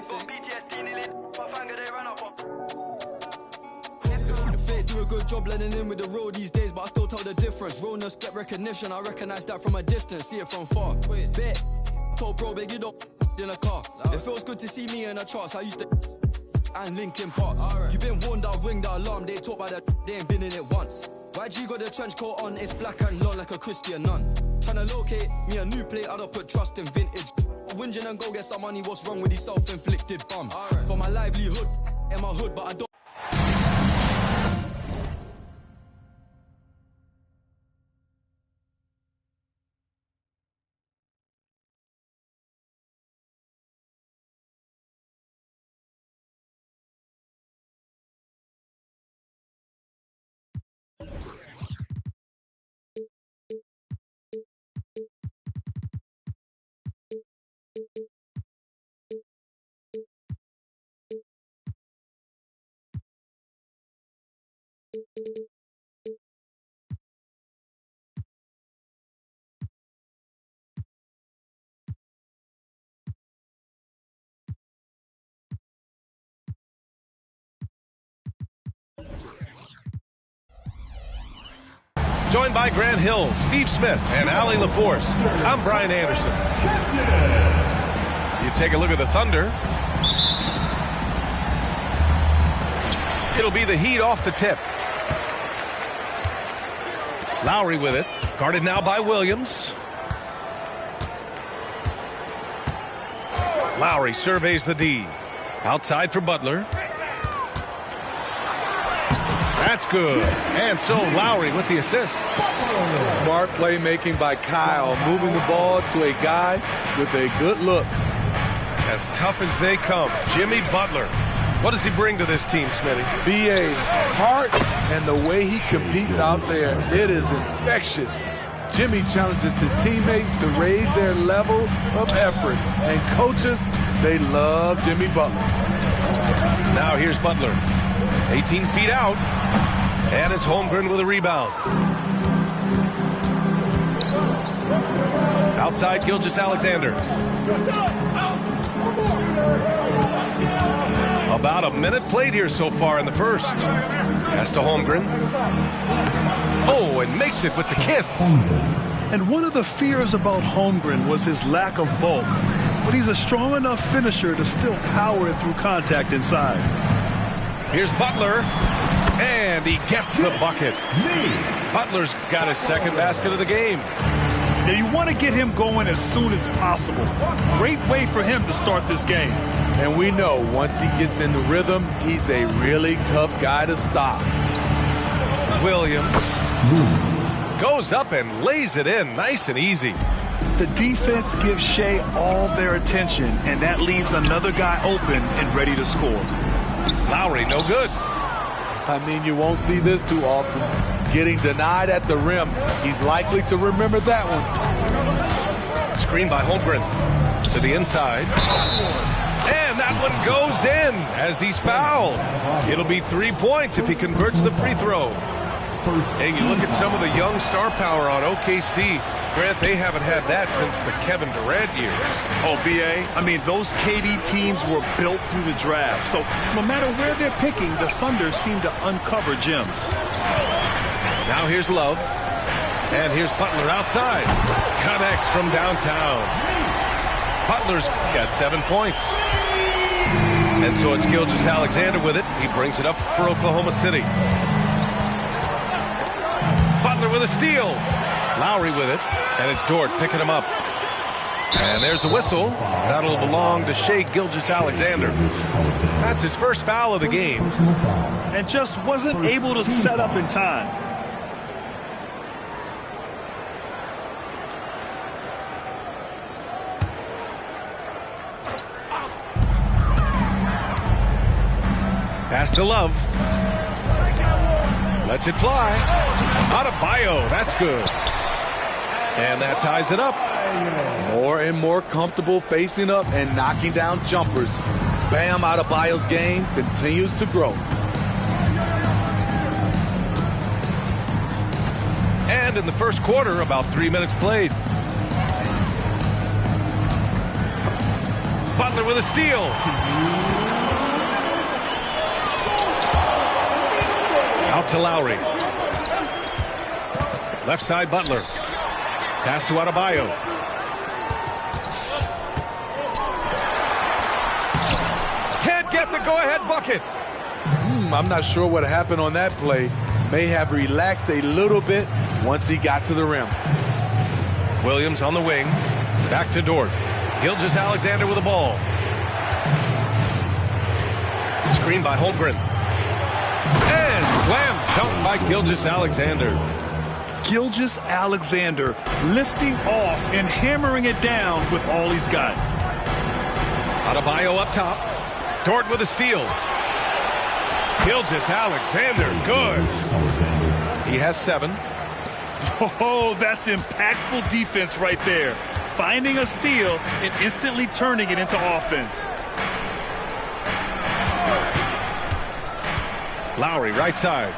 The Fate do a good job blending in with the road these days, but I still tell the difference. Realness get recognition, I recognize that from a distance, see it from far. Bet, told bro, big you don't in a car. It feels good to see me in the charts, I used to and Linkin Parks. You been warned, I'll ring the alarm, they talk about that, they ain't been in it once. YG got the trench coat on, it's black and long like a Christian nun. Tryna locate me a new plate, I don't put trust in vintage. Whinging and go get some money, what's wrong with these self-inflicted bums? For my livelihood, in my hood, but I don't. Joined by Grant Hill, Steve Smith, and Allie LaForce. I'm Brian Anderson. You take a look at the Thunder. It'll be the Heat off the tip. Lowry with it. Guarded now by Williams. Lowry surveys the D. Outside for Butler. That's good. And so Lowry with the assist. Smart playmaking by Kyle, moving the ball to a guy with a good look. As tough as they come, Jimmy Butler. What does he bring to this team, Smitty? BA, heart and the way he competes out there, it is infectious. Jimmy challenges his teammates to raise their level of effort. And coaches, they love Jimmy Butler. Now here's Butler. 18 feet out. And it's Holmgren with a rebound. Outside Gilgeous-Alexander. About a minute played here so far in the first. Pass to Holmgren. Oh, and makes it with the kiss. And one of the fears about Holmgren was his lack of bulk. But he's a strong enough finisher to still power it through contact inside. Here's Butler. And he gets the bucket. Butler's got his second basket of the game. Yeah, you want to get him going as soon as possible. Great way for him to start this game. And we know once he gets in the rhythm, he's a really tough guy to stop. Williams goes up and lays it in nice and easy. The defense gives Shea all their attention, and that leaves another guy open and ready to score. Lowry, no good. I mean, you won't see this too often. Getting denied at the rim. He's likely to remember that one. Screen by Holmgren to the inside. And that one goes in as he's fouled. It'll be 3 points if he converts the free throw. Hey, you look at some of the young star power on OKC. Grant, they haven't had that since the Kevin Durant years. Oh, B.A., I mean, those KD teams were built through the draft. So no matter where they're picking, the Thunder seem to uncover gems. Now here's Love. And here's Butler outside. Connects from downtown. Butler's got 7 points. And so it's Gilgeous-Alexander with it. He brings it up for Oklahoma City. Butler with a steal. Lowry with it. And it's Dort picking him up. And there's a whistle. That'll belong to Shea Gilgeous-Alexander. That's his first foul of the game. And just wasn't able to set up in time. Pass to Love. Lets it fly. Adebayo, that's good. And that ties it up. More and more comfortable facing up and knocking down jumpers. Bam Adebayo's game continues to grow. And in the first quarter, about 3 minutes played. Butler Butler with a steal. Out to Lowry. Left side, Butler. Pass to Adebayo. Can't get the go-ahead bucket. I'm not sure what happened on that play. May have relaxed a little bit once he got to the rim. Williams on the wing. Back to Dort. Gilgeous-Alexander with the ball. Screen by Holmgren. And slam dunk by Gilgeous-Alexander. Gilgeous-Alexander lifting off and hammering it down with all he's got. Adebayo up top. Dort with a steal. Gilgeous-Alexander, good. He has 7. Oh, that's impactful defense right there. Finding a steal and instantly turning it into offense. Lowry, right side.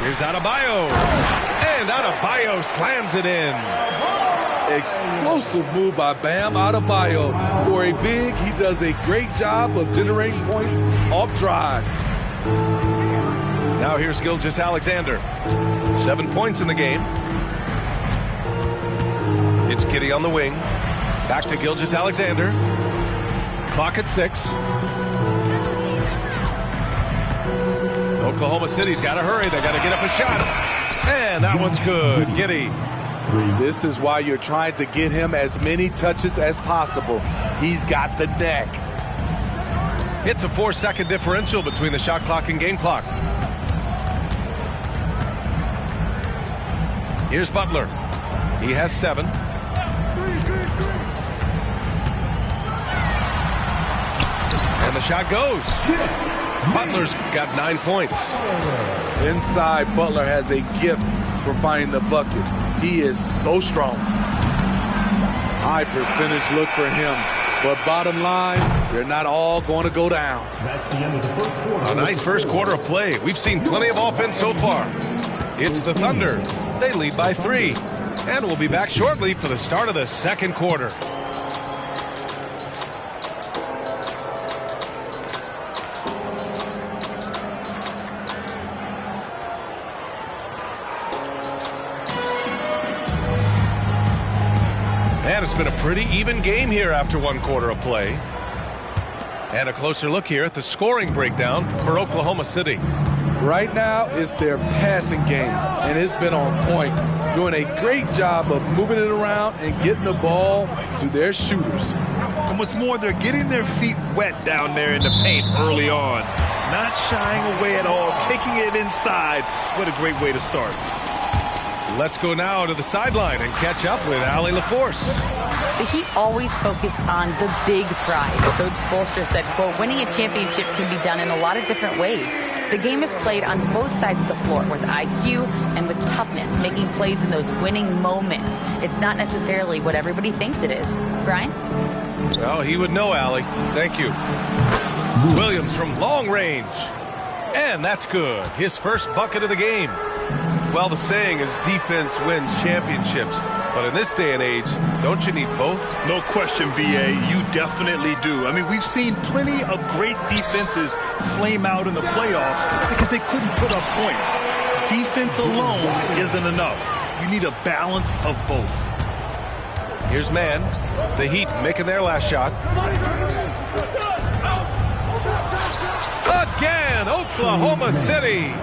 Here's Adebayo. And Adebayo slams it in. Explosive move by Bam Adebayo. For a big, he does a great job of generating points off drives. Now here's Gilgeous-Alexander. 7 points in the game. It's Giddey on the wing. Back to Gilgeous-Alexander. Clock at 6. Oklahoma City's got to hurry. They got to get up a shot. And that one's good. Giddey. This is why you're trying to get him as many touches as possible. He's got the neck. It's a 4-second differential between the shot clock and game clock. Here's Butler. He has 7. And the shot goes. Butler's got 9 points. Inside, Butler has a gift for finding the bucket. He is so strong. High percentage look for him. But bottom line, they're not all going to go down. A nice first quarter of play. We've seen plenty of offense so far. It's the Thunder. They lead by 3. And we'll be back shortly for the start of the second quarter. And it's been a pretty even game here after 1 quarter of play. And a closer look here at the scoring breakdown for Oklahoma City. Right now, it's their passing game, and it's been on point. Doing a great job of moving it around and getting the ball to their shooters. And what's more, they're getting their feet wet down there in the paint early on. Not shying away at all, taking it inside. What a great way to start. Let's go now to the sideline and catch up with Allie LaForce. The Heat always focus on the big prize. Coach Spoelstra said, quote, winning a championship can be done in a lot of different ways. The game is played on both sides of the floor with IQ and with toughness, making plays in those winning moments. It's not necessarily what everybody thinks it is. Brian? Well, he would know, Allie. Thank you. Williams from long range. And that's good. His first bucket of the game. Well, the saying is defense wins championships. But in this day and age, don't you need both? No question, B.A. You definitely do. I mean, we've seen plenty of great defenses flame out in the playoffs because they couldn't put up points. Defense alone isn't enough. You need a balance of both. Here's Mann. The Heat making their last shot. Again, Oklahoma City.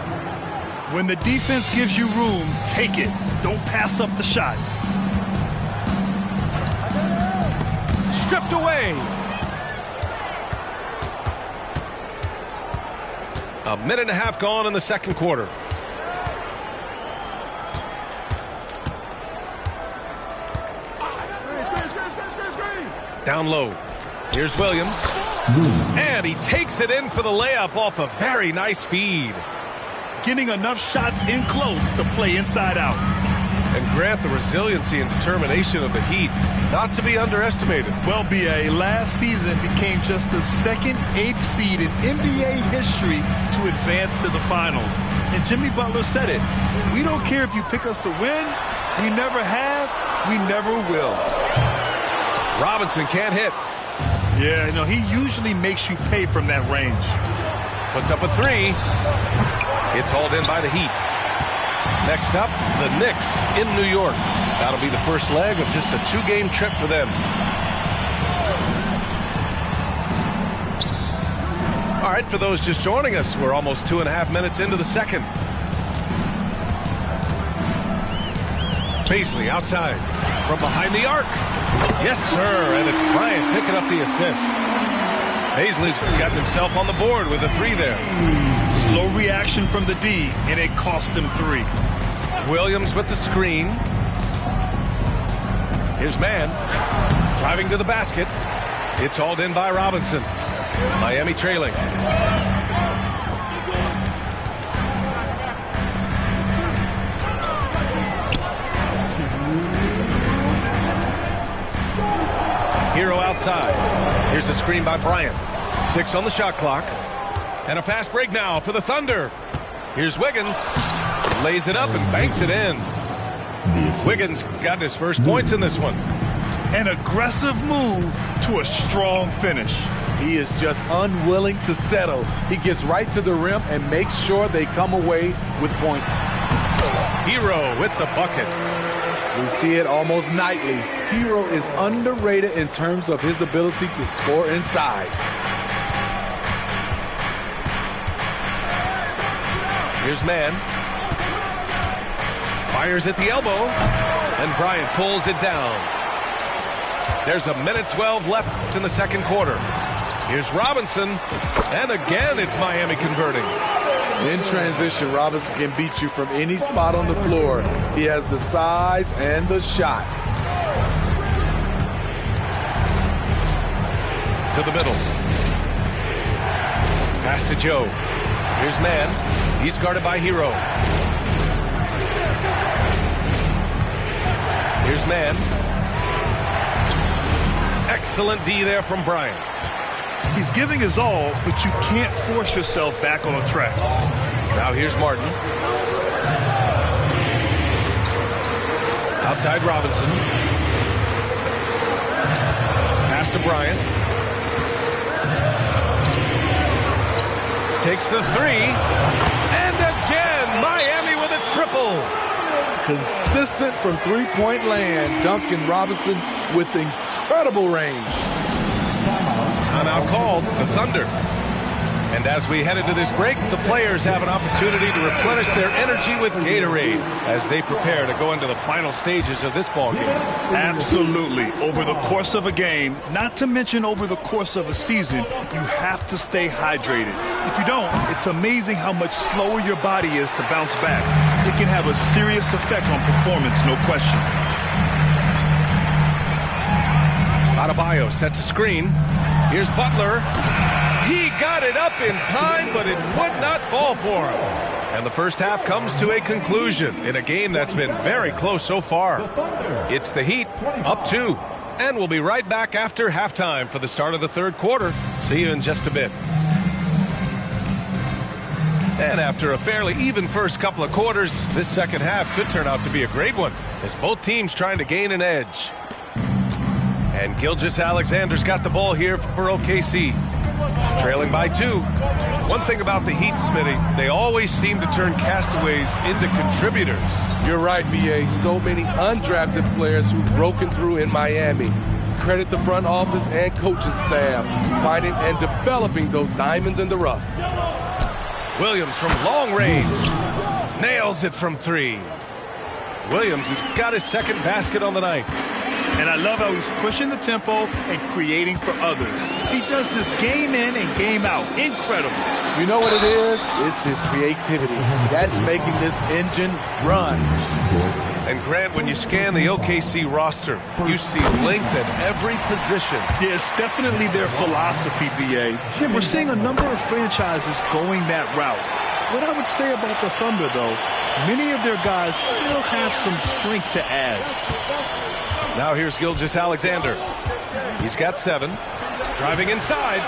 When the defense gives you room, take it. Don't pass up the shot. Stripped away. A minute and a half gone in the second quarter. Down low. Here's Williams. And he takes it in for the layup off a very nice feed. Getting enough shots in close to play inside out. And Grant, the resiliency and determination of the Heat, not to be underestimated. Well, B.A., last season became just the second 8th seed in NBA history to advance to the finals. And Jimmy Butler said it. We don't care if you pick us to win. We never have. We never will. Robinson can't hit. Yeah, no, he usually makes you pay from that range. Puts up a three. It's hauled in by the Heat. Next up, the Knicks in New York. That'll be the first leg of just a 2-game trip for them. All right, for those just joining us, we're almost 2.5 minutes into the second. Paisley outside from behind the arc. Yes, sir, and it's Bryant picking up the assist. Paisley's gotten himself on the board with a three there. Slow reaction from the D, and it cost him 3. Williams with the screen. Here's Mann driving to the basket. It's hauled in by Robinson. Miami trailing. Hero outside. Here's the screen by Bryant. 6 on the shot clock. And a fast break now for the Thunder. Here's Wiggins. Lays it up and banks it in. Wiggins got his first points in this one. An aggressive move to a strong finish. He is just unwilling to settle. He gets right to the rim and makes sure they come away with points. Hero with the bucket. We see it almost nightly. Hero is underrated in terms of his ability to score inside. Here's Mann. Fires at the elbow. And Bryant pulls it down. There's 1:12 left in the second quarter. Here's Robinson. And again, it's Miami converting. In transition, Robinson can beat you from any spot on the floor. He has the size and the shot. To the middle. Pass to Joe. Here's Mann. He's guarded by Hero. Here's Mann. Excellent D there from Bryant. He's giving his all, but you can't force yourself back on the track. Now here's Martin. Outside Robinson. Pass to Bryant. Takes the three. And again, Miami with a triple. Consistent from three-point land. Duncan Robinson with incredible range. Timeout called, the Thunder. And as we head into this break, the players have an opportunity to replenish their energy with Gatorade as they prepare to go into the final stages of this ballgame. Absolutely. Over the course of a game, not to mention over the course of a season, you have to stay hydrated. If you don't, it's amazing how much slower your body is to bounce back. It can have a serious effect on performance, no question. Adebayo sets a screen. Here's Butler. He got it up in time, but it would not fall for him. And the first half comes to a conclusion in a game that's been very close so far. It's the Heat, up 2. And we'll be right back after halftime for the start of the third quarter. See you in just a bit. And after a fairly even first couple of quarters, this second half could turn out to be a great one, as both teams trying to gain an edge. And Gilgeous-Alexander's got the ball here for OKC. Trailing by 2. One thing about the Heat, Smitty, they always seem to turn castaways into contributors. You're right, B.A. So many undrafted players who've broken through in Miami. Credit the front office and coaching staff, finding and developing those diamonds in the rough. Williams from long range. Nails it from 3. Williams has got his second basket on the night. And I love how he's pushing the tempo and creating for others. He does this game in and game out. Incredible. You know what it is? It's his creativity. That's making this engine run. And Grant, when you scan the OKC roster, you see length at every position. Yeah, it's definitely their philosophy, B.A. We're seeing a number of franchises going that route. What I would say about the Thunder, though, many of their guys still have some strength to add. Now here's Gilgeous-Alexander. He's got 7. Driving inside.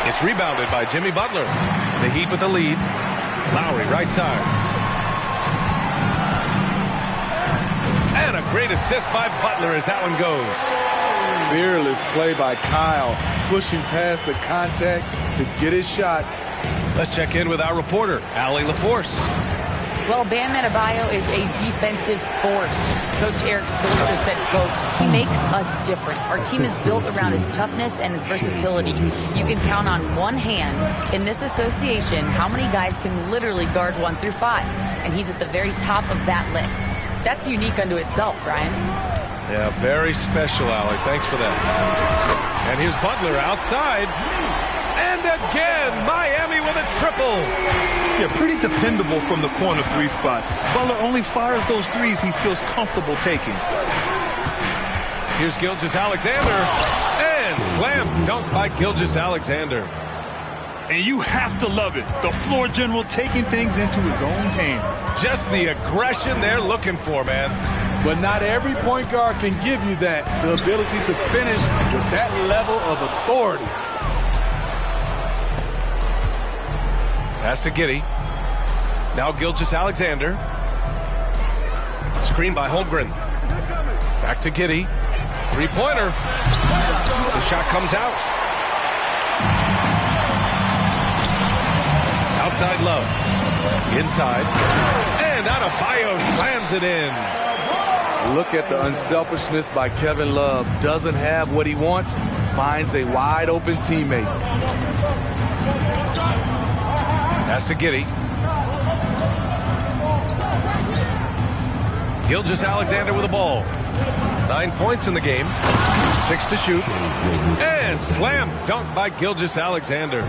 It's rebounded by Jimmy Butler. The Heat with the lead. Lowry right side. And a great assist by Butler as that one goes. Fearless play by Kyle, pushing past the contact to get his shot. Let's check in with our reporter, Allie LaForce. Well, Bam Adebayo is a defensive force. Coach Eric Spoelstra said, quote, "He makes us different. Our team is built around his toughness and his versatility. You can count on one hand in this association how many guys can literally guard 1 through 5. And he's at the very top of that list. That's unique unto itself, Brian." Yeah, very special, Allie. Thanks for that. And here's Butler outside. And again, Miami with a triple. Yeah, pretty dependable from the corner 3 spot. Butler only fires those threes he feels comfortable taking. Here's Gilgeous-Alexander. And slam dunk by Gilgeous-Alexander. And you have to love it. The floor general taking things into his own hands. Just the aggression they're looking for, man. But not every point guard can give you that. The ability to finish with that level of authority. Pass to Giddey. Now Gilgeous-Alexander. Screen by Holmgren. Back to Giddey. 3-pointer. The shot comes out. Outside Love. Inside. And Adebayo slams it in. Look at the unselfishness by Kevin Love. Doesn't have what he wants. Finds a wide open teammate. Pass to Giddey. Gilgeous-Alexander with the ball. 9 points in the game. 6 to shoot. And slam dunk by Gilgeous-Alexander.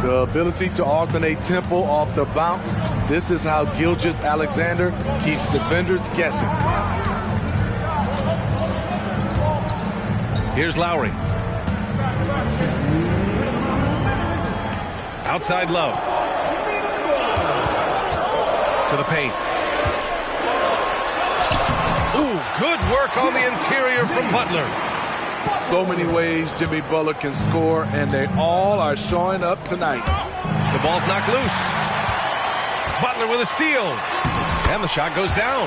The ability to alternate tempo off the bounce. This is how Gilgeous-Alexander keeps defenders guessing. Here's Lowry. Outside Love. To the paint. Ooh, good work on the interior from Butler. So many ways Jimmy Butler can score, and they all are showing up tonight. The ball's knocked loose. Butler with a steal. And the shot goes down.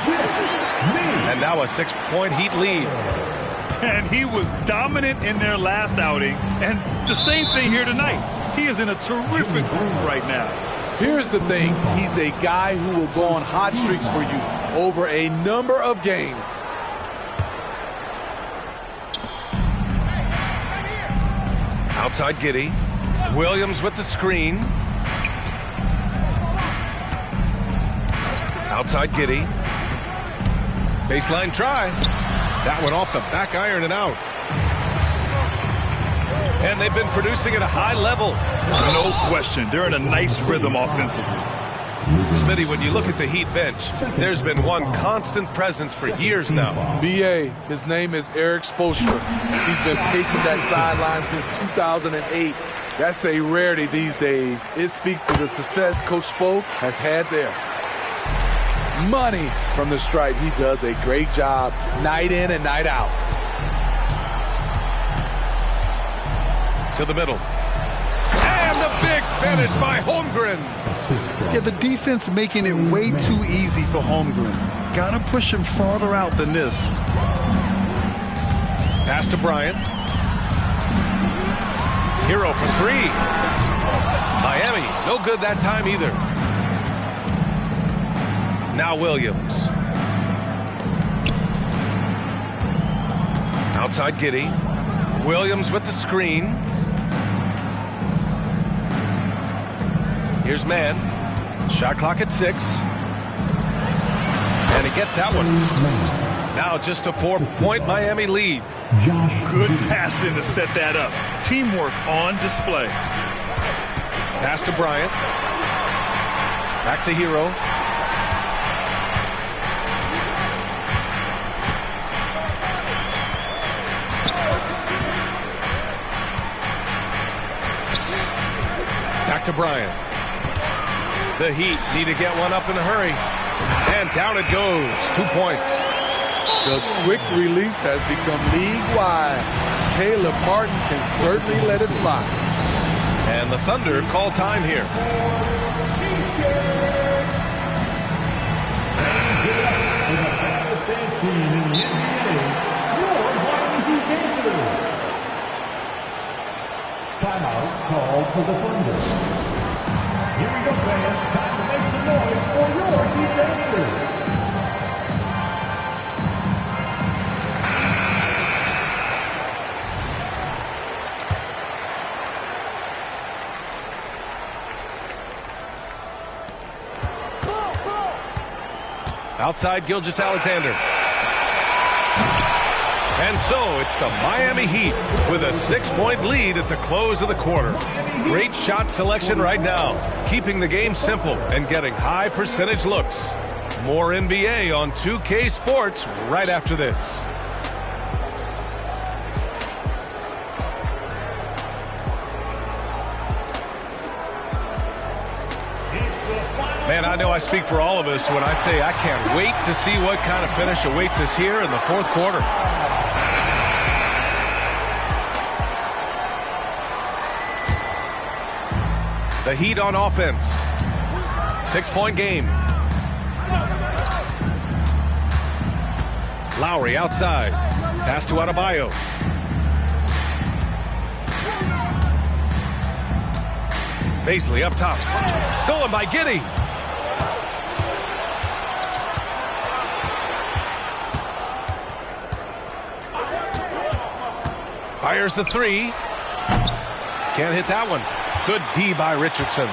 And now a 6-point Heat lead. And he was dominant in their last outing. And the same thing here tonight. He is in a terrific groove right now. Here's the thing. He's a guy who will go on hot streaks for you over a number of games. Outside Giddey. Williams with the screen. Outside Giddey. Baseline try. That one off the back iron and out. And they've been producing at a high level. No question. They're in a nice rhythm offensively. Smitty, when you look at the Heat bench, there's been one constant presence for years now. B.A., his name is Eric Spoelstra. He's been pacing that sideline since 2008. That's a rarity these days. It speaks to the success Coach Spo has had there. Money from the stripe. He does a great job night in and night out. To the middle. And the big finish by Holmgren. Yeah, the defense making it way too easy for Holmgren. Gotta push him farther out than this. Pass to Bryant. Hero for 3. Miami, no good that time either. Now Williams. Outside Giddey. Williams with the screen. Here's Mann. Shot clock at 6. And he gets that one. Now just a 4-point Miami lead. Good passing to set that up. Teamwork on display. Pass to Bryant. Back to Hero. Back to Bryant. The Heat need to get one up in a hurry. And down it goes. 2 points. The quick release has become league-wide. Caleb Martin can certainly let it fly. And the Thunder call time here. Timeout called for the Thunder. Here we go, fans. Time to make some noise for your defenders. Outside Gilgeous-Alexander. And so it's the Miami Heat with a 6-point lead at the close of the quarter. Great shot selection right now, keeping the game simple and getting high percentage looks. More NBA on 2K Sports right after this. Man, I know I speak for all of us when I say I can't wait to see what kind of finish awaits us here in the fourth quarter. The Heat on offense. 6-point game. Lowry outside. Pass to Adebayo. Bazley up top. Stolen by Giddey. Fires the three. Can't hit that one. Good D by Richardson.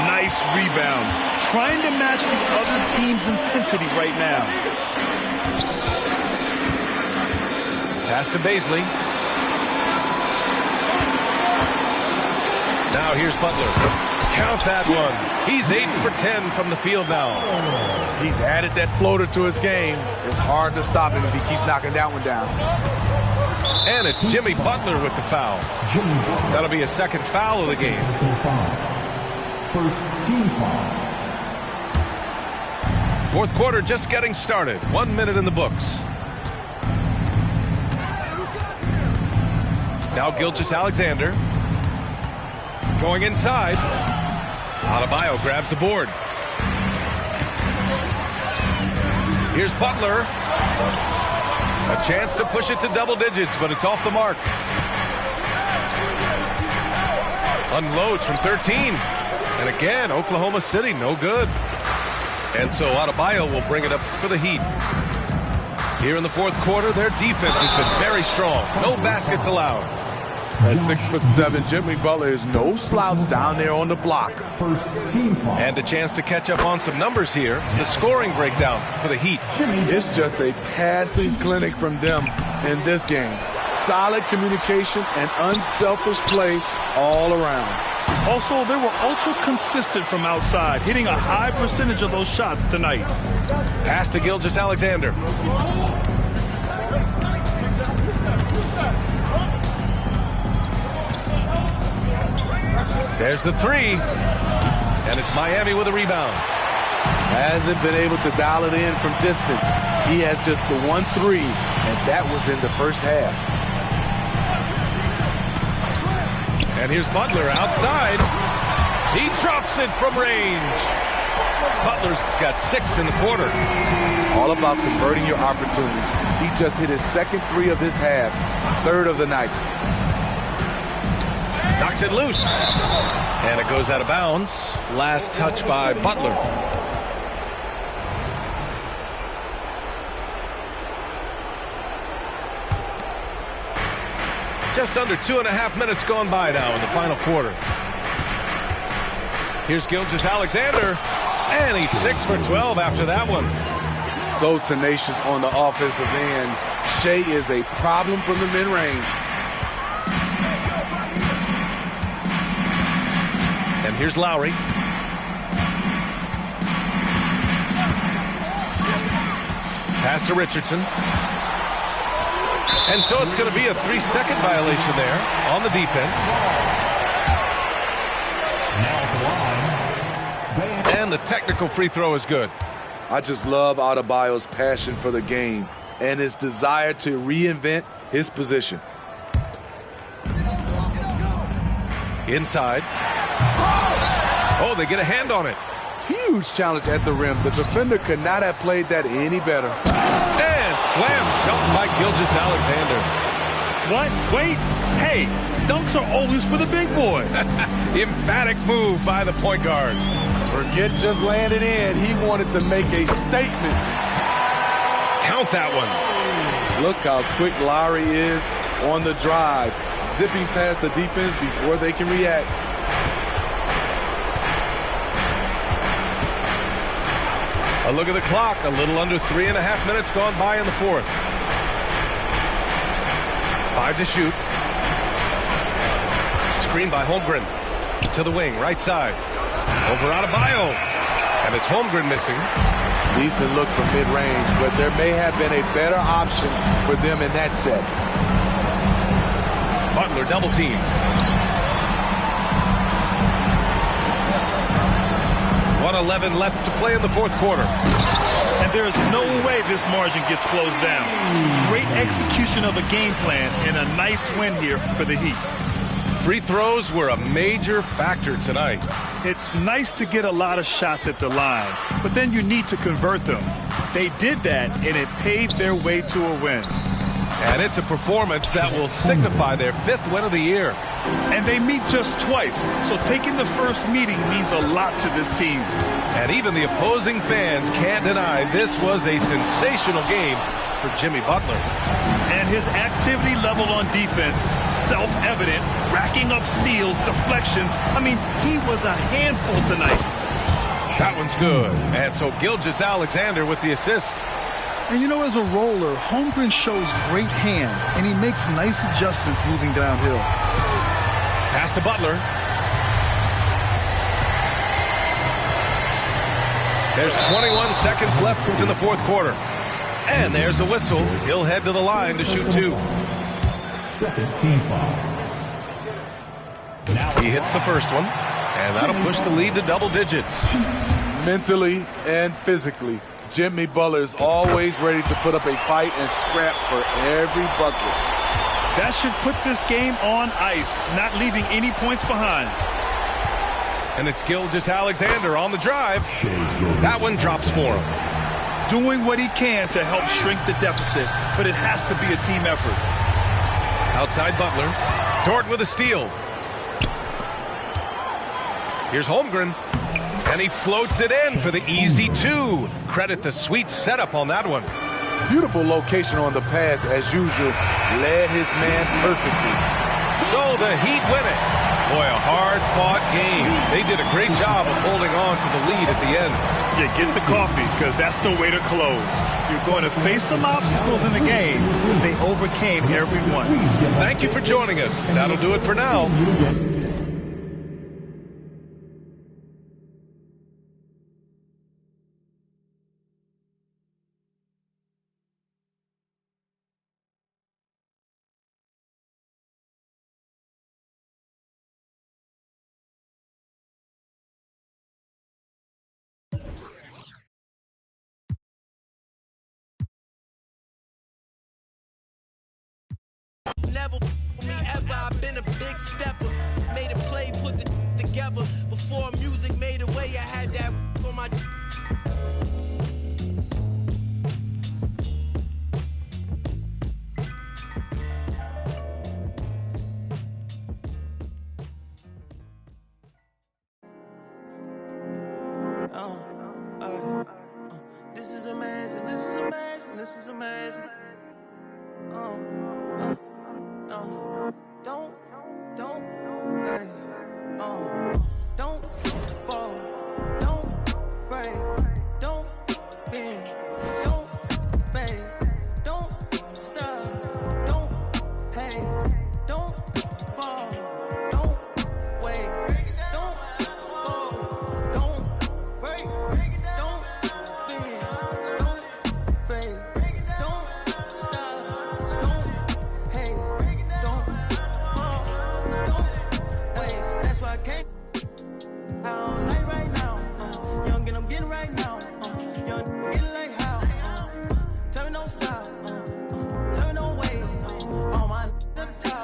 Nice rebound. Trying to match the other team's intensity right now. Pass to Bazley. Now here's Butler. Count that one. He's 8 for 10 from the field now. He's added that floater to his game. It's hard to stop him if he keeps knocking that one down. And it's Jimmy Butler with the foul. That'll be a second foul of the game. First team foul. Fourth quarter just getting started. 1 minute in the books. Now Gilgeous-Alexander. Going inside. Adebayo grabs the board. Here's Butler. A chance to push it to double digits, but it's off the mark. Unloads from 13. And again, Oklahoma City, no good. And so Adebayo will bring it up for the Heat. Here in the fourth quarter, their defense has been very strong. No baskets allowed. At 6'7", Jimmy Butler is no slouch down there on the block. First team foul. And a chance to catch up on some numbers here. The scoring breakdown for the Heat. It's just a passing clinic from them in this game. Solid communication and unselfish play all around. Also, they were ultra consistent from outside, hitting a high percentage of those shots tonight. Pass to Gilgeous-Alexander. There's the three. And it's Miami with a rebound. Hasn't been able to dial it in from distance. He has just the 1-3, and that was in the first half. And here's Butler outside. He drops it from range. Butler's got 6 in the quarter. All about converting your opportunities. He just hit his second 3 of this half, third of the night. Knocks it loose. And it goes out of bounds. Last touch by Butler. Just under 2.5 minutes gone by now in the final quarter. Here's Gilgeous-Alexander. And he's 6 for 12 after that one. So tenacious on the offensive end. Shea is a problem from the mid-range. And here's Lowry. Pass to Richardson. And so it's going to be a 3-second violation there on the defense. And the technical free throw is good. I just love Adebayo's passion for the game and his desire to reinvent his position. Inside. Oh, they get a hand on it. Huge challenge at the rim. The defender could not have played that any better. And slam dunk by Gilgeous-Alexander. What? Wait. Hey, dunks are always for the big boys. Emphatic move by the point guard. Forget just laying it in. He wanted to make a statement. Count that one. Look how quick Lowry is on the drive, zipping past the defense before they can react. A look at the clock. A little under 3.5 minutes gone by in the fourth. 5 to shoot. Screen by Holmgren. To the wing, right side. Over Adebayo. And it's Holmgren missing. Decent look from mid-range, but there may have been a better option for them in that set. Butler double team. .11 left to play in the fourth quarter. And there's no way this margin gets closed down. Great execution of a game plan and a nice win here for the Heat. Free throws were a major factor tonight. It's nice to get a lot of shots at the line, but then you need to convert them. They did that, and it paved their way to a win. And it's a performance that will signify their 5th win of the year. And they meet just twice, so taking the first meeting means a lot to this team. And even the opposing fans can't deny this was a sensational game for Jimmy Butler. And his activity level on defense, self-evident, racking up steals, deflections. I mean, he was a handful tonight. That one's good. And so Gilgeous-Alexander with the assist. And you know, as a roller, Holmgren shows great hands, and he makes nice adjustments moving downhill. Pass to Butler. There's 21 seconds left in the fourth quarter. And there's a whistle. He'll head to the line to shoot 2. Second team foul. He hits the first one, and that'll push the lead to double digits. Mentally and physically, Jimmy Butler's always ready to put up a fight and scrap for every bucket. That should put this game on ice, not leaving any points behind. And it's Gilgeous-Alexander on the drive. That one drops for him. Doing what he can to help shrink the deficit, but it has to be a team effort. Outside Butler. Dort with a steal. Here's Holmgren. And he floats it in for the easy 2. Credit the sweet setup on that one. Beautiful location on the pass, as usual. Led his man perfectly. So the Heat win it. Boy, a hard-fought game. They did a great job of holding on to the lead at the end. Yeah, get the coffee, because that's the way to close. You're going to face some obstacles in the game. They overcame every one. Thank you for joining us. That'll do it for now. Never me ever, I've been a big stepper. Made a play, put the together. Before music made a way, I had that on my. This is amazing, this is amazing, this is amazing. Don't fall, don't break, don't bend, don't fade, don't stop, don't hate, don't fall, don't wait, don't fall, don't break, don't bend, don't fade, don't stop, don't hate, don't fall, don't wait. That's why I can't. I don't like right now, young and I'm getting right now, young getting like how, tell me no stop, tell me no wait, all my at the top.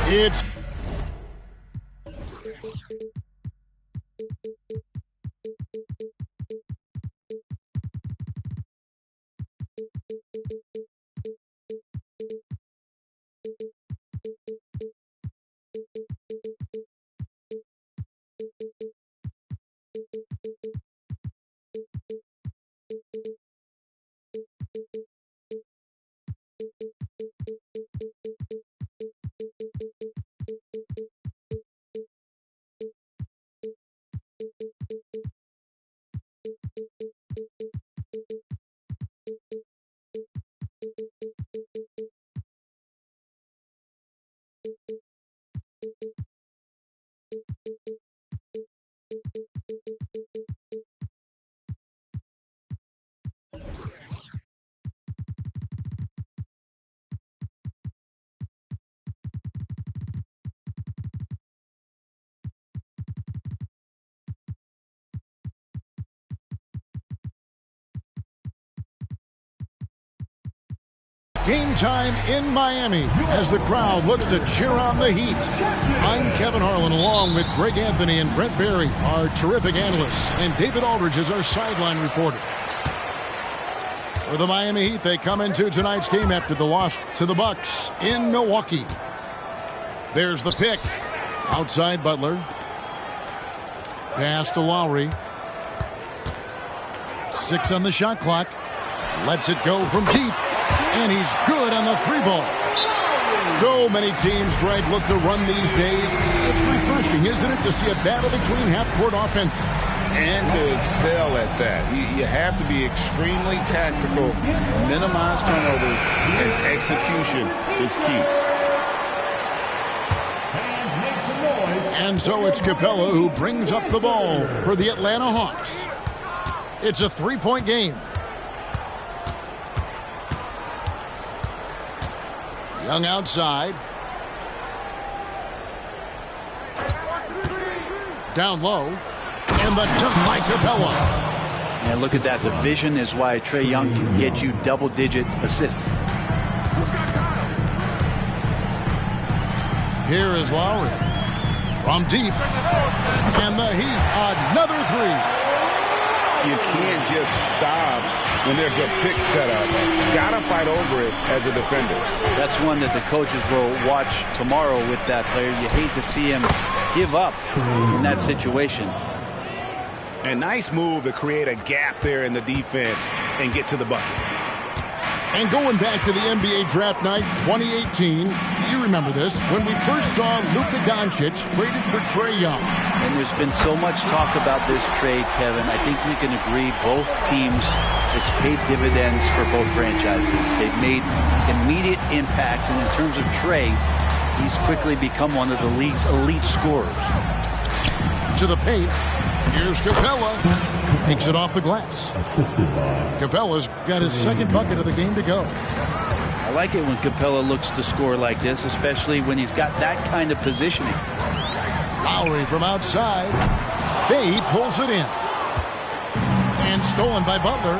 It's game time in Miami as the crowd looks to cheer on the Heat. I'm Kevin Harlan along with Greg Anthony and Brent Barry, our terrific analysts, and David Aldridge is our sideline reporter. For the Miami Heat, they come into tonight's game after the loss to the Bucks in Milwaukee. There's the pick. Outside Butler. Pass to Lowry. 6 on the shot clock. Lets it go from deep. And he's good on the 3-ball. So many teams, Greg, look to run these days. It's refreshing, isn't it, to see a battle between half-court offenses? And to excel at that. You have to be extremely tactical, minimize turnovers, and execution is key. And so it's Capella who brings up the ball for the Atlanta Hawks. It's a 3-point game. Young outside. Down low. And the dunk by Capella. And look at that. The vision is why Trae Young can get you double-digit assists. Here is Lowry. From deep. And the Heat, another 3. You can't just stop when there's a pick set up. Gotta fight over it as a defender. That's one that the coaches will watch tomorrow with that player. You hate to see him give up in that situation. A nice move to create a gap there in the defense and get to the bucket. And going back to the NBA draft night 2018, you remember this, when we first saw Luka Doncic traded for Trae Young. And there's been so much talk about this trade, Kevin. I think we can agree both teams, it's paid dividends for both franchises. They've made immediate impacts, and in terms of Trae, he's quickly become one of the league's elite scorers. To the paint. Here's Capella. Takes it off the glass. Capella's got his second bucket of the game to go. I like it when Capella looks to score like this, especially when he's got that kind of positioning. Lowry from outside. Bay pulls it in. And stolen by Butler.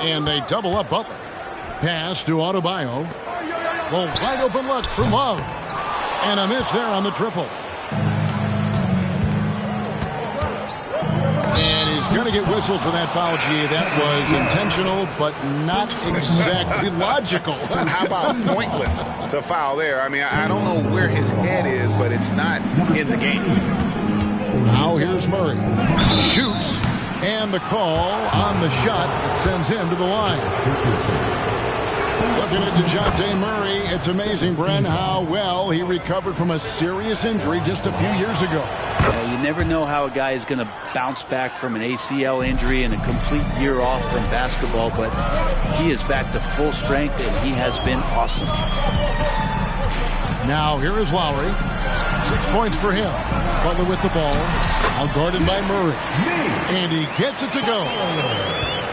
And they double up Butler. Pass to Adebayo. Well, wide open look from Love. And a miss there on the triple. And he's going to get whistled for that foul, G. That was intentional, but not exactly logical. How about pointless to foul there? I mean, I don't know where his head is, but it's not in the game. Now here's Murray. Shoots. And the call on the shot that sends him to the line. Looking at DeJounte Murray, it's amazing, Brent, how well he recovered from a serious injury just a few years ago. You never know how a guy is going to bounce back from an ACL injury and a complete year off from basketball, but he is back to full strength, and he has been awesome. Now here is Lowry. 6 points for him. Butler with the ball. Now guarded by Murray. And he gets it to go.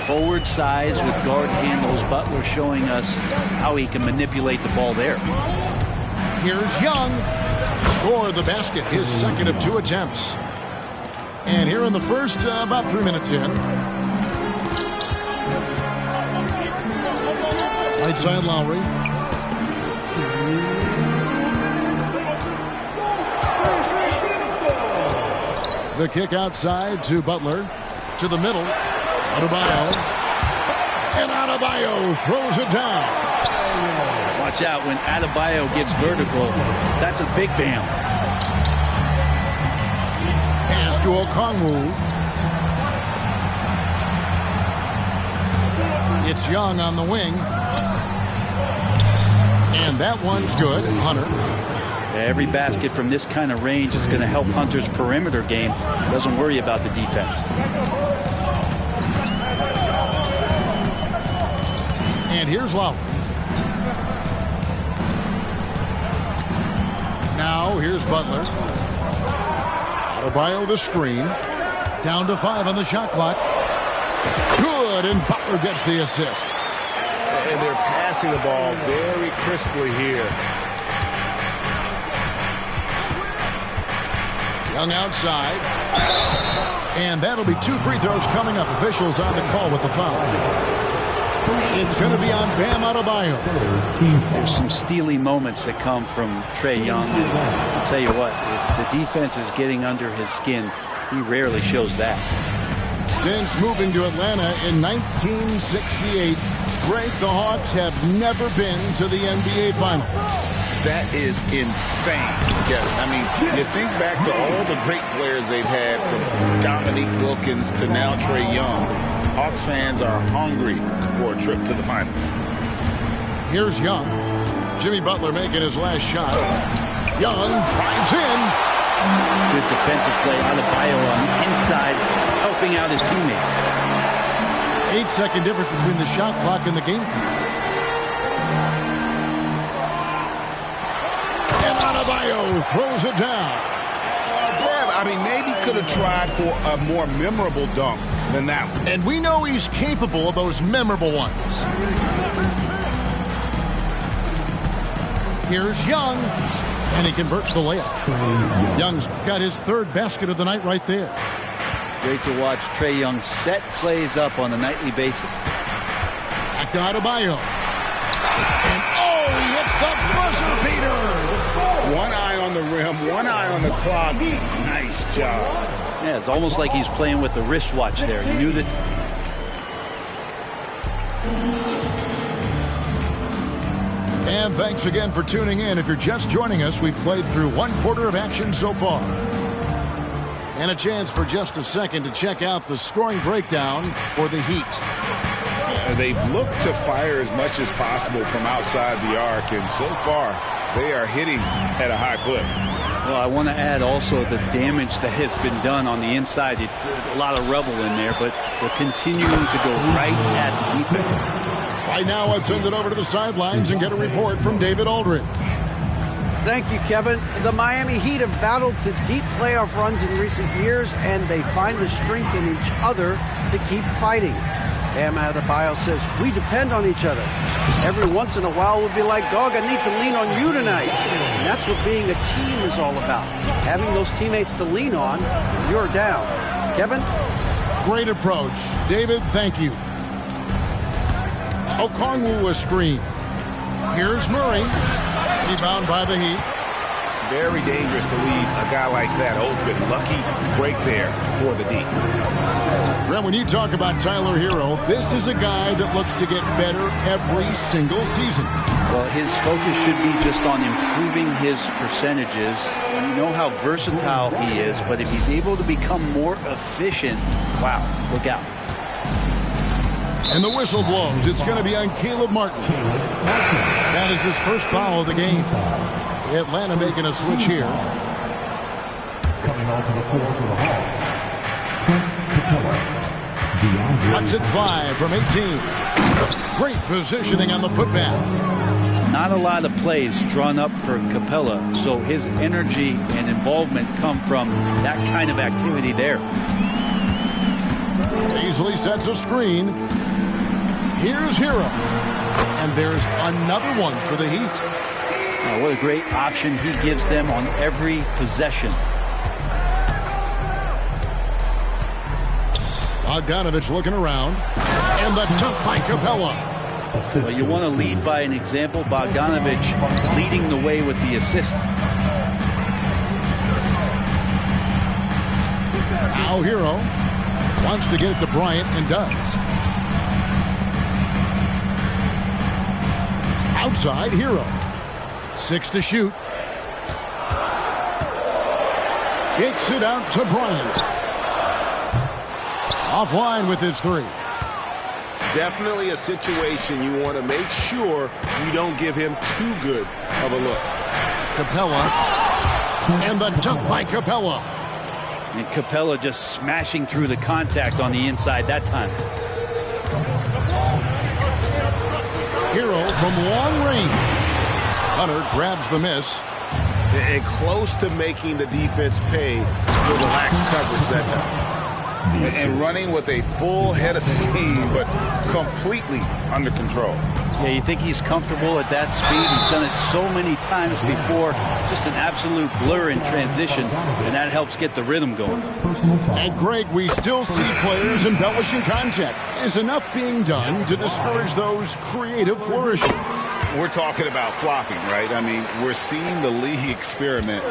Forward size with guard handles. Butler showing us how he can manipulate the ball there. Here's Young. Score the basket, his second of 2 attempts. And here in the first, about 3 minutes in. Right side Lowry. The kick outside to Butler. To the middle. Adebayo. And Adebayo throws it down. Watch out when Adebayo gets vertical. That's a big bam. Pass to Okongwu. It's Young on the wing. And that one's good. Hunter. Every basket from this kind of range is going to help Hunter's perimeter game. Doesn't worry about the defense. And here's Lowry. Now here's Butler. Adebayo the screen. Down to 5 on the shot clock. Good, and Butler gets the assist. And they're passing the ball very crisply here. Young outside. And that'll be 2 free throws coming up. Officials on the call with the foul. It's going to be on Bam Adebayo. There's some steely moments that come from Trae Young. I'll tell you what, if the defense is getting under his skin, he rarely shows that. Since moving to Atlanta in 1968, Greg, the Hawks have never been to the NBA Finals. That is insane, Kevin. I mean, you think back to all the great players they've had, from Dominique Wilkins to now Trae Young. Hawks fans are hungry for a trip to the finals. Here's Young. Jimmy Butler making his last shot. Young drives in. Good defensive play. Adebayo on the inside, helping out his teammates. 8-second difference between the shot clock and the game clock. And Adebayo throws it down. Yeah, I mean, maybe could have tried for a more memorable dunk than that one. And we know he's capable of those memorable ones. Here's Young. And he converts the layup. Young's got his 3rd basket of the night right there. Great to watch Trae Young set plays up on a nightly basis. Back to Adebayo. And he hits the buzzer beater. One eye on the rim, one eye on the clock. Nice job. Yeah, it's almost like he's playing with the wristwatch there. He knew that. And thanks again for tuning in. If you're just joining us, we've played through 1/4 of action so far. And a chance for just a second to check out the scoring breakdown for the Heat. They've looked to fire as much as possible from outside the arc, and so far they are hitting at a high clip. Well, I want to add also the damage that has been done on the inside. It's a lot of rubble in there, but we're continuing to go right at the defense. Right now, let's send it over to the sidelines and get a report from David Aldridge. Thank you, Kevin. The Miami Heat have battled to deep playoff runs in recent years, and they find the strength in each other to keep fighting. Bam Adebayo says, we depend on each other. Every once in a while, we'll be like, dog, I need to lean on you tonight. And that's what being a team is all about. Having those teammates to lean on when you're down. Kevin? Great approach. David, thank you. Okongwu a screen. Here's Murray. Rebound by the Heat. Very dangerous to leave a guy like that open. Lucky break there for the D. Brent, when you talk about Tyler Hero, this is a guy that looks to get better every single season. Well, his focus should be just on improving his percentages. You know how versatile he is, but if he's able to become more efficient, wow, look out. And the whistle blows. It's going to be on Caleb Martin. That is his first foul of the game. Atlanta making a switch here. Coming onto the floor for the Hawks, Cuts it 5 from 18. Great positioning on the putback. Not a lot of plays drawn up for Capella, so his energy and involvement come from that kind of activity there. Easily sets a screen. Here's Hero. And there's another one for the Heat. Oh, what a great option he gives them on every possession. Bogdanovich looking around. And the dunk by Capella. Well, you want to lead by an example. Bogdanovich leading the way with the assist. Now Hero wants to get it to Bryant and does. Outside Hero. 6 to shoot. Kicks it out to Bryant. Offline with his 3. Definitely a situation you want to make sure you don't give him too good of a look. Capella. And the dunk by Capella. And Capella just smashing through the contact on the inside that time. Hero from long range. Hunter grabs the miss. And close to making the defense pay for the lax coverage that time. And running with a full head of steam, but completely under control. Yeah, you think he's comfortable at that speed. He's done it so many times before. Just an absolute blur in transition, and that helps get the rhythm going. And Greg, we still see players embellishing contact. Is enough being done to discourage those creative flourishes? We're talking about flopping, right? I mean, we're seeing the league experiment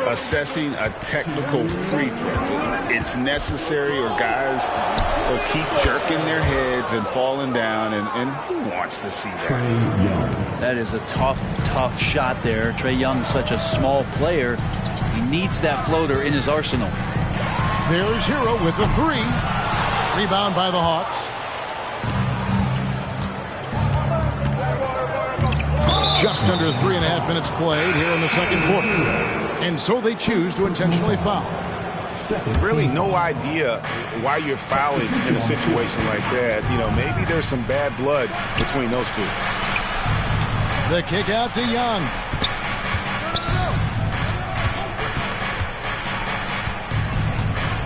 assessing a technical free throw. It's necessary or guys will keep jerking their heads and falling down, and who wants to see that? That is a tough shot there. Trae Young, such a small player. He needs that floater in his arsenal. There's Hero with the 3. Rebound by the Hawks. Just under 3.5 minutes played here in the second quarter. And so they choose to intentionally foul. Really no idea why you're fouling in a situation like that. You know, maybe there's some bad blood between those two. The kick out to Young.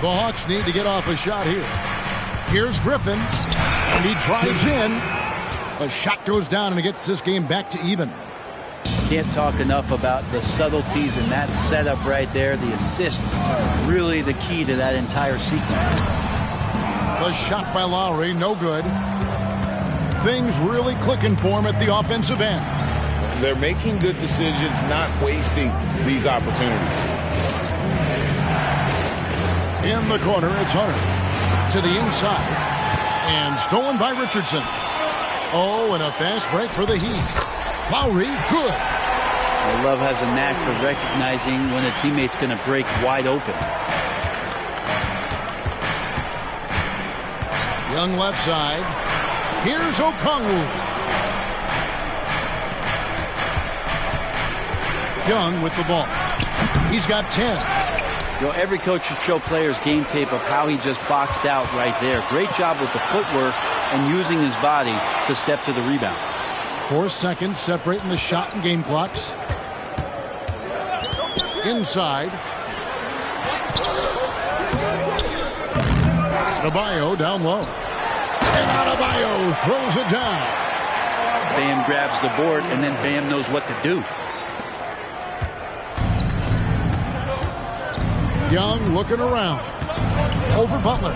The Hawks need to get off a shot here. Here's Griffin. And he drives in. A shot goes down and it gets this game back to even. Can't talk enough about the subtleties in that setup right there. The assist, really the key to that entire sequence. The shot by Lowry, no good. Things really clicking for him at the offensive end. They're making good decisions, not wasting these opportunities. In the corner, it's Hunter. To the inside. And stolen by Richardson. Oh, and a fast break for the Heat. Lowry, good. Love has a knack for recognizing when a teammate's going to break wide open. Young left side. Here's Okongwu. Young with the ball. He's got 10. You know, every coach should show players game tape of how he just boxed out right there. Great job with the footwork and using his body to step to the rebound. 4 seconds separating the shot and game clocks. Inside. Adebayo down low. And Adebayo throws it down. Bam grabs the board, and then Bam knows what to do. Young looking around. Over Butler.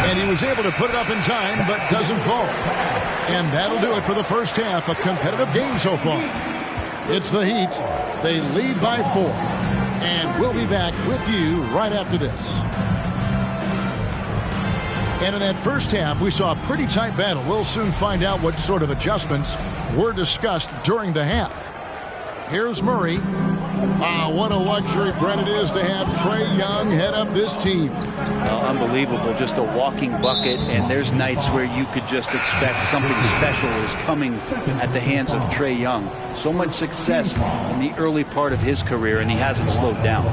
And he was able to put it up in time, but doesn't fall. And that'll do it for the first half. A competitive game so far. It's the Heat. They lead by 4. And we'll be back with you right after this. And in that first half, we saw a pretty tight battle. We'll soon find out what sort of adjustments were discussed during the half. Here's Murray. What a luxury, Brent, it is to have Trae Young head up this team. Well, unbelievable. Just a walking bucket, and there's nights where you could just expect something special is coming at the hands of Trae Young. So much success in the early part of his career, and he hasn't slowed down.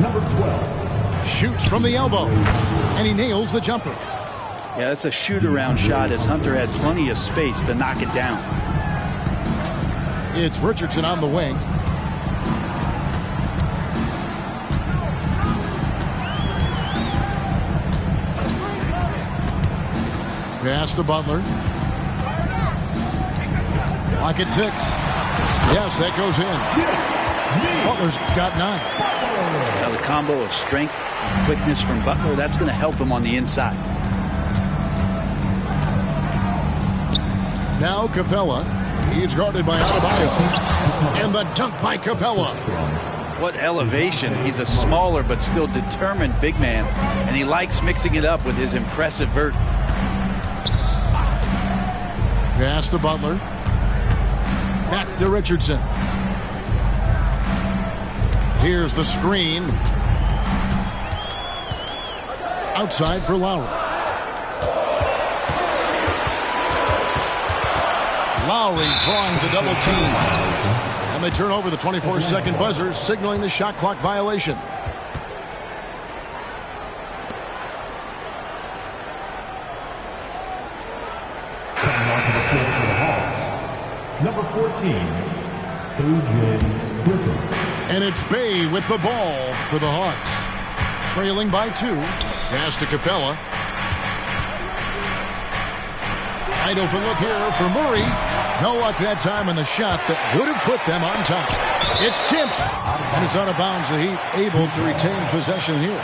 Number 12. Shoots from the elbow, and he nails the jumper. Yeah, that's a shoot-around shot as Hunter had plenty of space to knock it down. It's Richardson on the wing. Pass to Butler. Clock at 6. Yes, that goes in. Butler's got 9. Now the combo of strength and quickness from Butler, that's going to help him on the inside. Now Capella. He's guarded by Adebayo. And the dunk by Capella. What elevation. He's a smaller but still determined big man, and he likes mixing it up with his impressive vert. Pass to Butler. Back to Richardson. Here's the screen. Outside for Lowry. Lowry drawing the double team. And they turn over the 24-second buzzer, signaling the shot clock violation. Number 14, A.J. Griffin. And it's Bay with the ball for the Hawks. Trailing by 2. Pass to Capella. Wide open look here for Murray. No luck that time on the shot that would have put them on top. It's tipped. And it's out of bounds. The Heat able to retain possession here.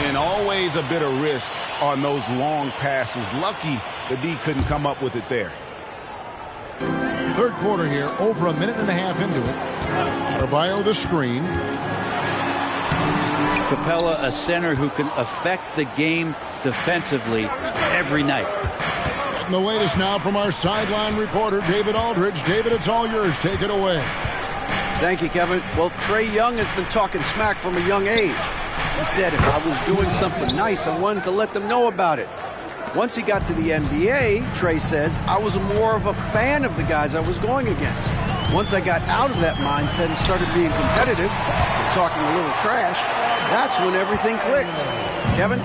And always a bit of risk on those long passes. Lucky the D couldn't come up with it there. Third quarter here, over a minute and a half into it. Adebayo the screen. Capella, a center who can affect the game defensively every night. Getting the latest now from our sideline reporter, David Aldridge. David, it's all yours. Take it away. Thank you, Kevin. Well, Trae Young has been talking smack from a young age. He said if I was doing something nice, I wanted to let them know about it. Once he got to the NBA, Trae says, I was more of a fan of the guys I was going against. Once I got out of that mindset and started being competitive, and talking a little trash, that's when everything clicked. Kevin?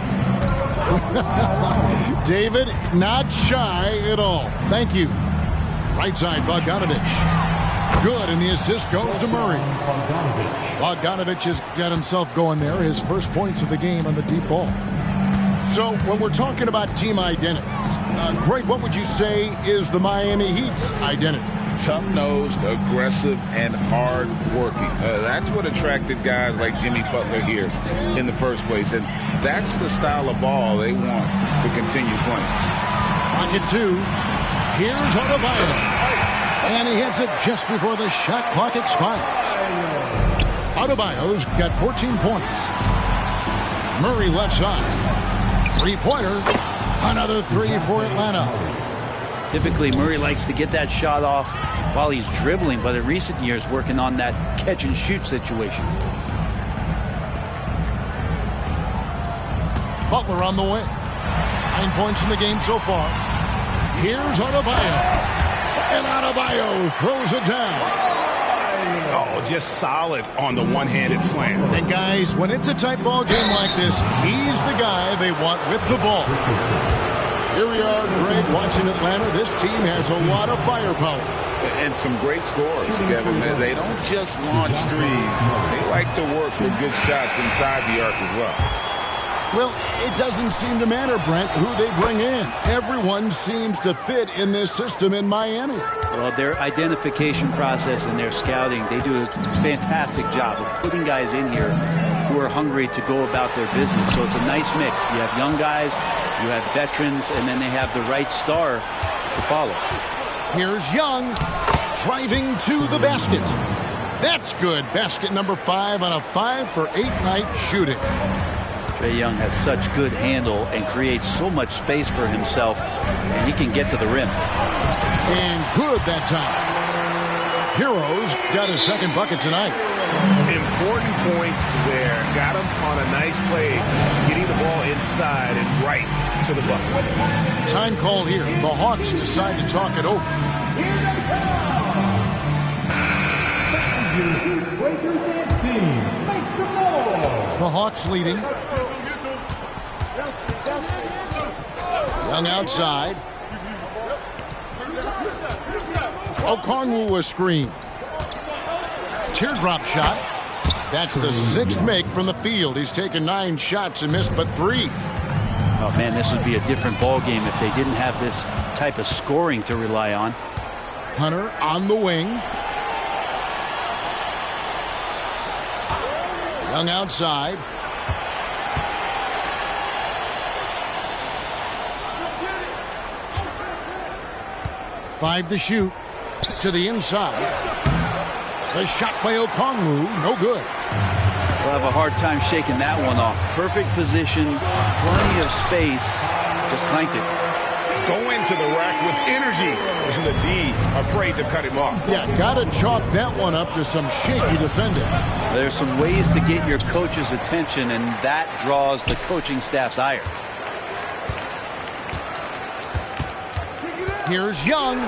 David, not shy at all. Thank you. Right side, Bogdanovich. Good, and the assist goes to Murray. Bogdanovich has got himself going there. His first points of the game on the deep ball. So when we're talking about team identities, Greg, what would you say is the Miami Heat's identity? Tough-nosed, aggressive, and hard-working. That's what attracted guys like Jimmy Butler here in the first place. And that's the style of ball they want to continue playing. Pocket 2. Here's Adebayo. And he hits it just before the shot clock expires. Adebayo's got 14 points. Murray left side. Three-pointer. Another 3 for Atlanta. Typically, Murray likes to get that shot off while he's dribbling, but in recent years, working on that catch-and-shoot situation. Butler on the wing. 9 points in the game so far. Here's Adebayo. And Adebayo throws it down. Oh, just solid on the one-handed slam. And guys, when it's a tight ball game like this, he's the guy they want with the ball. Here we are, Greg, watching Atlanta. This team has a lot of firepower. And some great scores, Kevin. They don't just launch threes. They like to work with good shots inside the arc as well. Well, it doesn't seem to matter, Brent, who they bring in. Everyone seems to fit in this system in Miami. Well, their identification process and their scouting, they do a fantastic job of putting guys in here who are hungry to go about their business. So it's a nice mix. You have young guys, you have veterans, and then they have the right star to follow. Here's Young driving to the basket. That's good. Basket number 5 on a 5-for-8 night shooting. Trae Young has such good handle and creates so much space for himself, and he can get to the rim. And good that time. Heroes got his second bucket tonight. Important points there. Got him on a nice play, getting the ball inside and right to the bucket. Time call here. The Hawks decide to talk it over. The Hawks leading. Young outside. Okongwu a screen. Teardrop shot. That's the 6th make from the field. He's taken 9 shots and missed but 3. Oh, man, this would be a different ball game if they didn't have this type of scoring to rely on. Hunter on the wing. Young outside. Five to shoot. To the inside. The shot by Okongwu, no good. We'll have a hard time shaking that one off. Perfect position, plenty of space. Just clanked it. Going to the rack with energy. And the D afraid to cut him off. Yeah, got to chalk that one up to some shaky defending. There's some ways to get your coach's attention, and that draws the coaching staff's ire. Here's Young.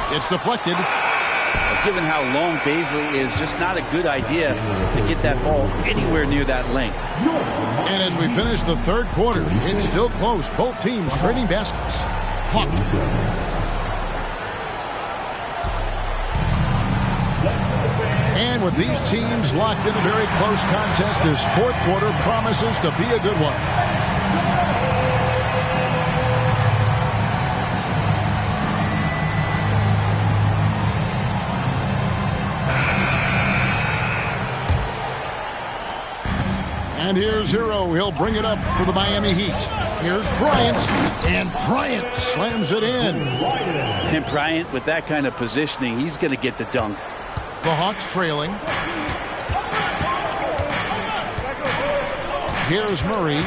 It's deflected. Given how long Bazley is, just not a good idea to get that ball anywhere near that length. And as we finish the third quarter, it's still close. Both teams trading baskets. Hawks. And with these teams locked in a very close contest, this fourth quarter promises to be a good one. And here's Hero. He'll bring it up for the Miami Heat. Here's Bryant. And Bryant slams it in. And Bryant, with that kind of positioning, he's going to get the dunk. The Hawks trailing. Here's Murray.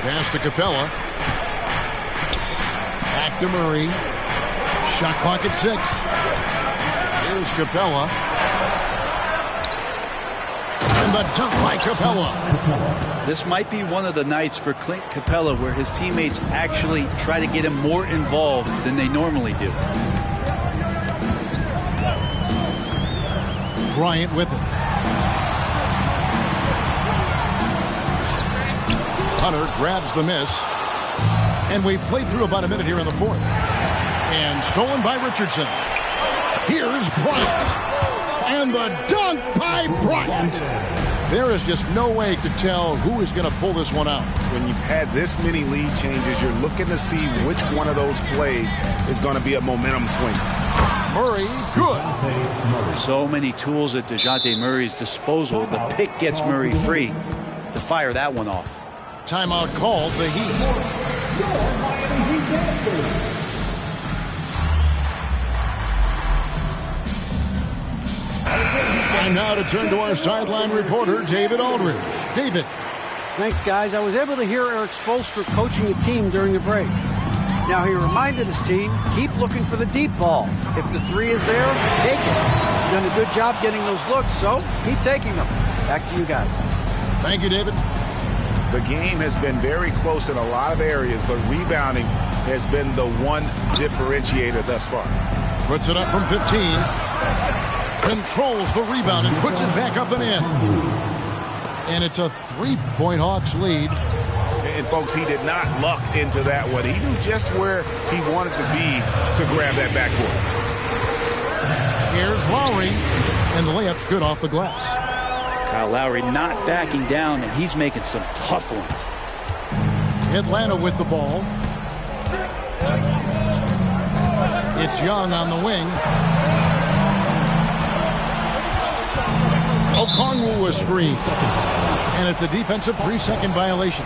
Pass to Capella. Back to Murray. Shot clock at 6. Here's Capella. And the dunk by Capella. This might be one of the nights for Clint Capella where his teammates actually try to get him more involved than they normally do. Bryant with it. Hunter grabs the miss. And we've played through about a minute here in the fourth. And stolen by Richardson. Here's Bryant. And the dunk by Bryant. There is just no way to tell who is going to pull this one out. When you've had this many lead changes, you're looking to see which one of those plays is going to be a momentum swing. Murray, good. So many tools at DeJounte Murray's disposal. The pick gets Murray free to fire that one off. Timeout called, the Heat. And now to turn to our sideline reporter, David Aldridge. David. Thanks, guys. I was able to hear Eric Spoelstra coaching a team during the break. Now, he reminded his team, keep looking for the deep ball. If the three is there, take it. You've done a good job getting those looks, so keep taking them. Back to you guys. Thank you, David. The game has been very close in a lot of areas, but rebounding has been the one differentiator thus far. Puts it up from 15. Controls the rebound and puts it back up and in. And it's a 3-point Hawks lead. And, folks, he did not luck into that one. He knew just where he wanted to be to grab that backboard. Here's Lowry. And the layup's good off the glass. Kyle Lowry not backing down, and he's making some tough ones. Atlanta with the ball. It's Young on the wing. Okongwu a screen. And it's a defensive 3-second violation.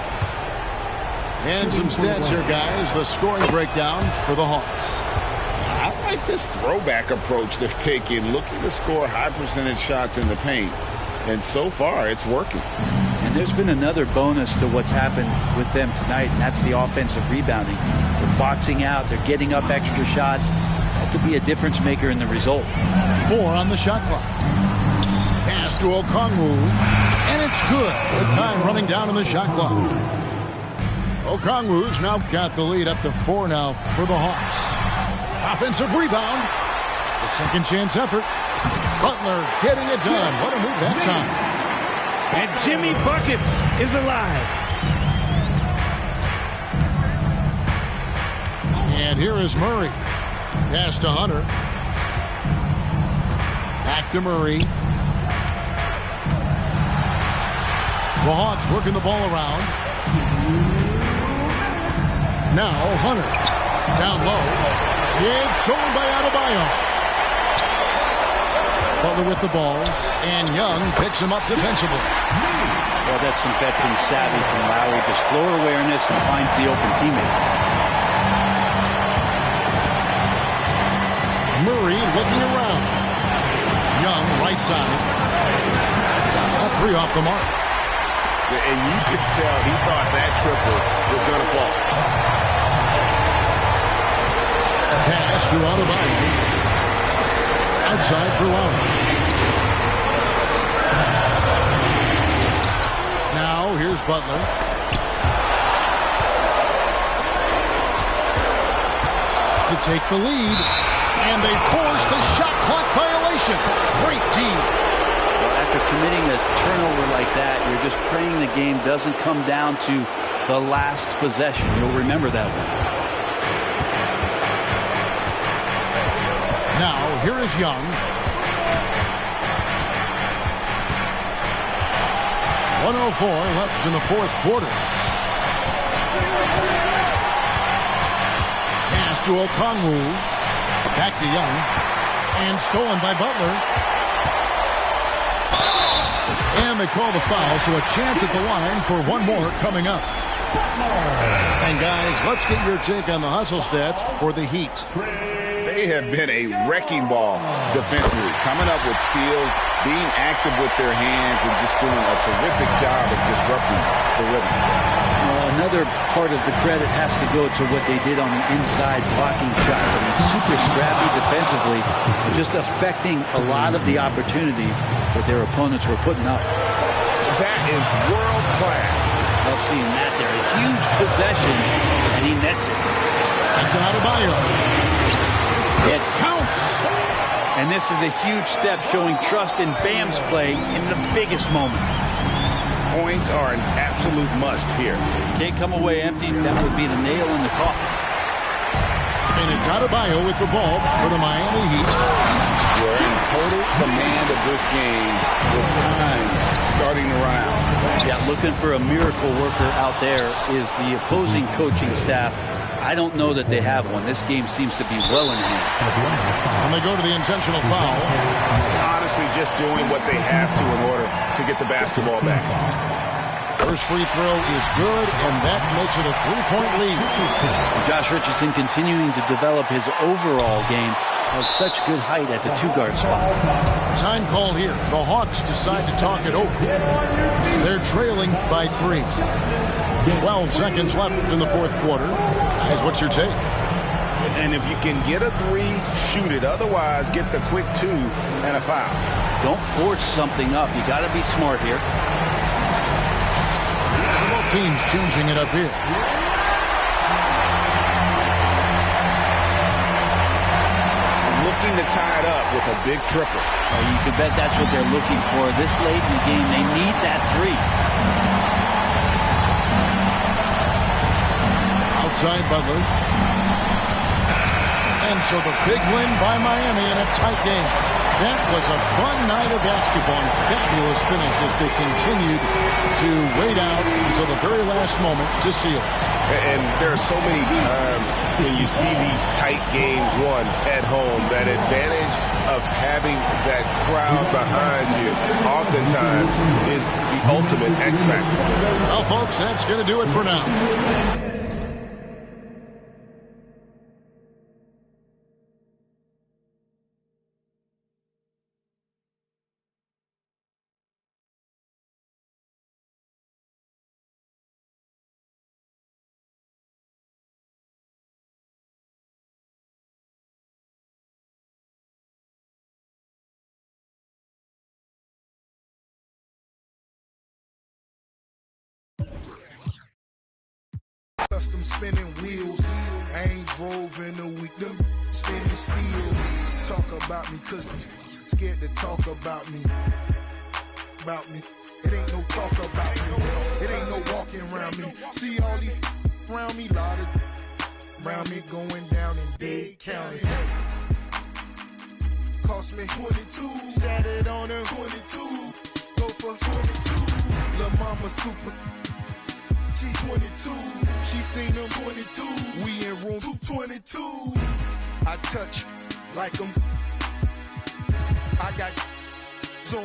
And some stats here, guys. The scoring breakdown for the Hawks. I like this throwback approach they're taking, looking to score high percentage shots in the paint. And so far, it's working. And there's been another bonus to what's happened with them tonight, and that's the offensive rebounding. They're boxing out. They're getting up extra shots. That could be a difference maker in the result. 4 on the shot clock. Pass to Okongwu, and it's good with time running down on the shot clock. Okongwu's now got the lead up to 4 now for the Hawks. Offensive rebound. The second chance effort. Butler getting it done. What a move that time. And Jimmy Buckets is alive. And here is Murray. Pass to Hunter. Back to Murray. The Hawks working the ball around. Now Hunter. Down low. It's stolen by Adebayo. Butler with the ball, and Young picks him up defensively. Well, that's some veteran savvy from Lowry. Just floor awareness and finds the open teammate. Murray looking around. Young, right side. All 3 off the mark. And you could tell he thought that triple was going to fall. Pass to Adebayo. Outside for Lowry. Now here's Butler. To take the lead. And they force the shot clock violation. Great team. Well, after committing a turnover like that, you're just praying the game doesn't come down to the last possession. You'll remember that one. Now, here is Young. 1:04 left in the 4th quarter. Pass to Okongwu. Back to Young. And stolen by Butler. And they call the foul, so a chance at the line for one more coming up. And guys, let's get your take on the hustle stats for the Heat. They have been a wrecking ball defensively, coming up with steals, being active with their hands, and just doing a terrific job of disrupting the rhythm. Well, another part of the credit has to go to what they did on the inside, blocking shots. I mean, super scrappy defensively, just affecting a lot of the opportunities that their opponents were putting up. That is world class. Love seeing that there. A huge possession, and he nets it. Adebayo. It counts. And this is a huge step showing trust in Bam's play in the biggest moments. Points are an absolute must here. Can't come away empty. That would be the nail in the coffin. And it's Adebayo with the ball for the Miami Heat. We're in total command of this game with time starting to run out. Yeah, looking for a miracle worker out there is the opposing coaching staff. I don't know that they have one. This game seems to be well in hand. And they go to the intentional foul. Honestly, just doing what they have to in order to get the basketball back. First free throw is good, and that makes it a 3-point lead. Josh Richardson continuing to develop his overall game. Has such good height at the 2-guard spot. Time called here. The Hawks decide to talk it over. They're trailing by 3. 12 seconds left in the 4th quarter. Guys, what's your take? And if you can get a 3, shoot it. Otherwise, get the quick 2 and a foul. Don't force something up. You got to be smart here. So both teams changing it up here. Looking to tie it up with a big triple. Oh, you could bet that's what they're looking for. This late in the game, they need that 3. Outside Butler. And so the big win by Miami in a tight game. That was a fun night of basketball and fabulous finish as they continued to wait out until the very last moment to seal it. And there are so many times when you see these tight games won at home, that advantage of having that crowd behind you oftentimes is the ultimate X factor. Well, folks, that's going to do it for now. custom spinning wheels. I ain't drove in a week, them spinning steel. Talk about me, cause these scared to talk about me. About me. It ain't no talk about me. It ain't no walking around me. See all these around me, lot of around me going down in Dade County. Cost me 22, sat it on her 22, go for 22. Lil' mama super, she 22, she seen them 22. We in room 222. I touch like them. I got on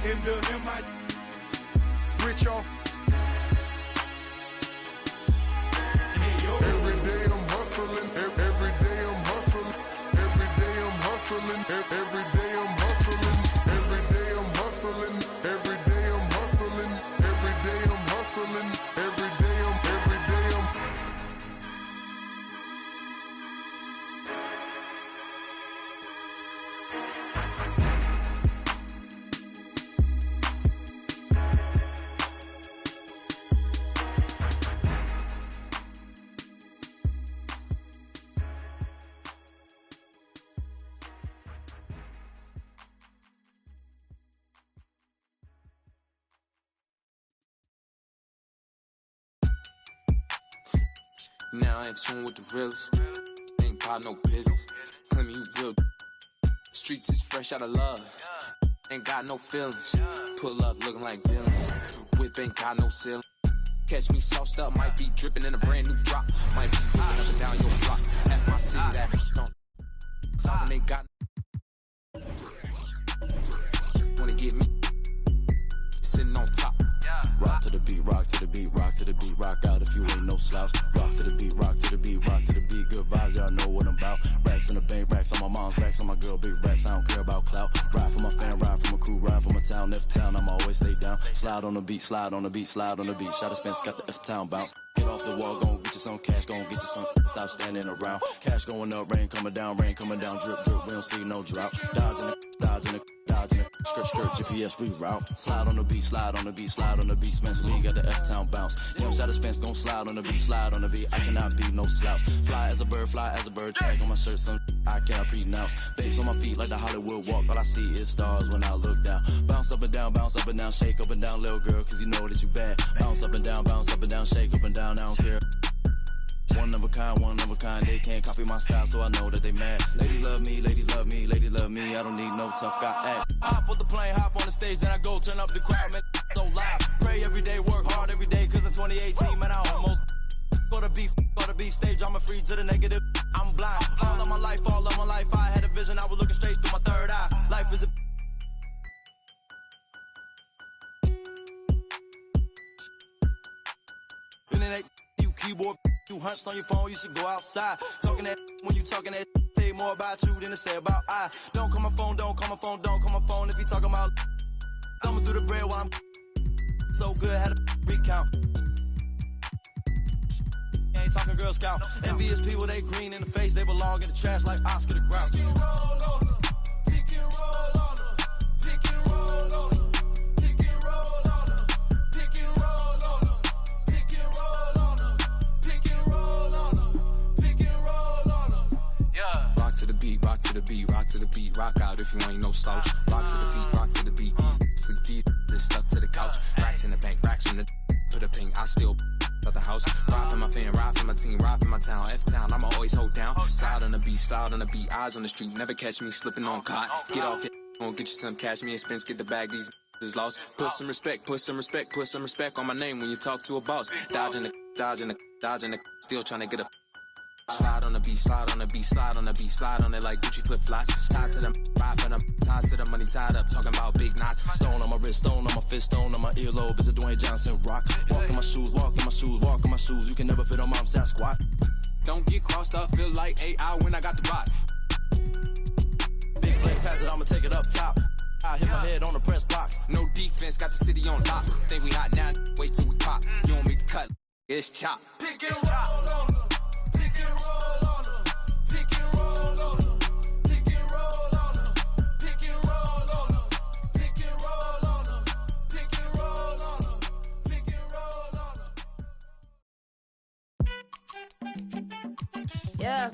in my rich off. Every day I'm hustling, every day I'm hustling, every day I'm hustling, every day I'm hustling, every day I'm hustling, every day I'm hustling, every day I'm hustling, every day I'm. Now I ain't tune with the realest. Ain't got no business. Plenty you real. Streets is fresh out of love. Ain't got no feelings. Pull up looking like villains. Whip ain't got no ceiling. Catch me sauced up, might be dripping in a brand new drop. Might be whipping up and down your block. At my city that don't. Talking ain't got. Wanna get me sitting on top. Rock to the beat, rock to the beat, rock to the beat, rock out if you ain't no slouch. Rock to the beat, rock to the beat, rock to the beat. Good vibes, y'all know what I'm about. Racks in the bank, racks on my mom's, racks on my girl, big racks. I don't care about clout. Ride for my fam, ride for my crew, ride for my town. F town, I'm always stay down. Slide on the beat, slide on the beat, slide on the beat. Shot of Spence got the F town bounce. Get off the wall, gon' get you some cash, gon' get you some. Stop standing around. Cash going up, rain coming down, drip, drip. We don't see no drop. Dodging it, dodging it, dodging it. Skirt, skirt, GPS reroute. Slide on the beat, slide on the beat, slide on the beat. Spence Lee got the F town bounce. Young shot of Spence gon' slide on the beat, slide on the beat. I cannot be no slouch. Fly as a bird, tag on my shirt, some I cannot pronounce. Babes on my feet like the Hollywood walk. All I see is stars when I look down. Bounce up and down, shake up and down, little girl, cause you know that you bad. Bounce up and down, shake up and down, I don't care. One of a kind, they can't copy my style, so I know that they mad. Ladies love me, I don't need no tough guy act. Hop on the plane, hop on the stage, then I go turn up the crowd, man, so loud. Pray every day, work hard every day, cause in 2018, man, I almost go to beef stage, I'm a free to the negative, I'm blind. All of my life, I had a vision, I was looking straight through my third eye. Life is a internet, you keyboard, you hunched on your phone, you should go outside. Talking that when you talking that, say more about you than to say about I. Don't call my phone, don't call my phone if you talking about. Thumbing through the bread while I'm so good, had a recount. Ain't talking Girl Scout. Envious people, they green in the face, they belong in the trash like Oscar the Grouch. Pick and roll on them, pick and roll on them, pick and roll on them, pick and roll on them, pick and roll on them, pick and roll on them, pick and roll on them, pick and roll on them. Yeah. Rock to the beat, rock to the beat, rock to the beat, rock out if you ain't no slouch. Rock to the beat, sleep these, stuck to the couch. Racks in the bank, racks from the put a ping, I still out the house. Ride for my fan, ride for my team, ride for my town. F-town, I'ma always hold down. Slide on the beat, eyes on the street. Never catch me slipping on cot. Get off it, gon' get you some cash. Me and Spence get the bag, these is lost. Put some respect on my name when you talk to a boss. Dodging the, still trying to get a. Slide on the beat, slide on the beat, slide on the beat, slide on it like Gucci flip flops. Tied to them, ride for them, tied to the money, tied up, talking about big knots. Stone on my wrist, stone on my fist, stone on my earlobe. Is a Dwayne Johnson rock? Walk in my shoes, walk in my shoes, walk in my shoes. You can never fit on mom's Sasquatch. Don't get crossed up, feel like AI when I got the rock. Big play, pass it, I'ma take it up top. I hit my head on the press box. No defense, got the city on lock. Think we hot now, wait till we pop. You don't make the cut, it's chop. Pick and roll on them. Pick and roll on them. Pick and roll on them. Pick and roll on them. Pick and roll on them. Pick and roll on them. Pick and roll on them. Pick and roll on them. Yeah.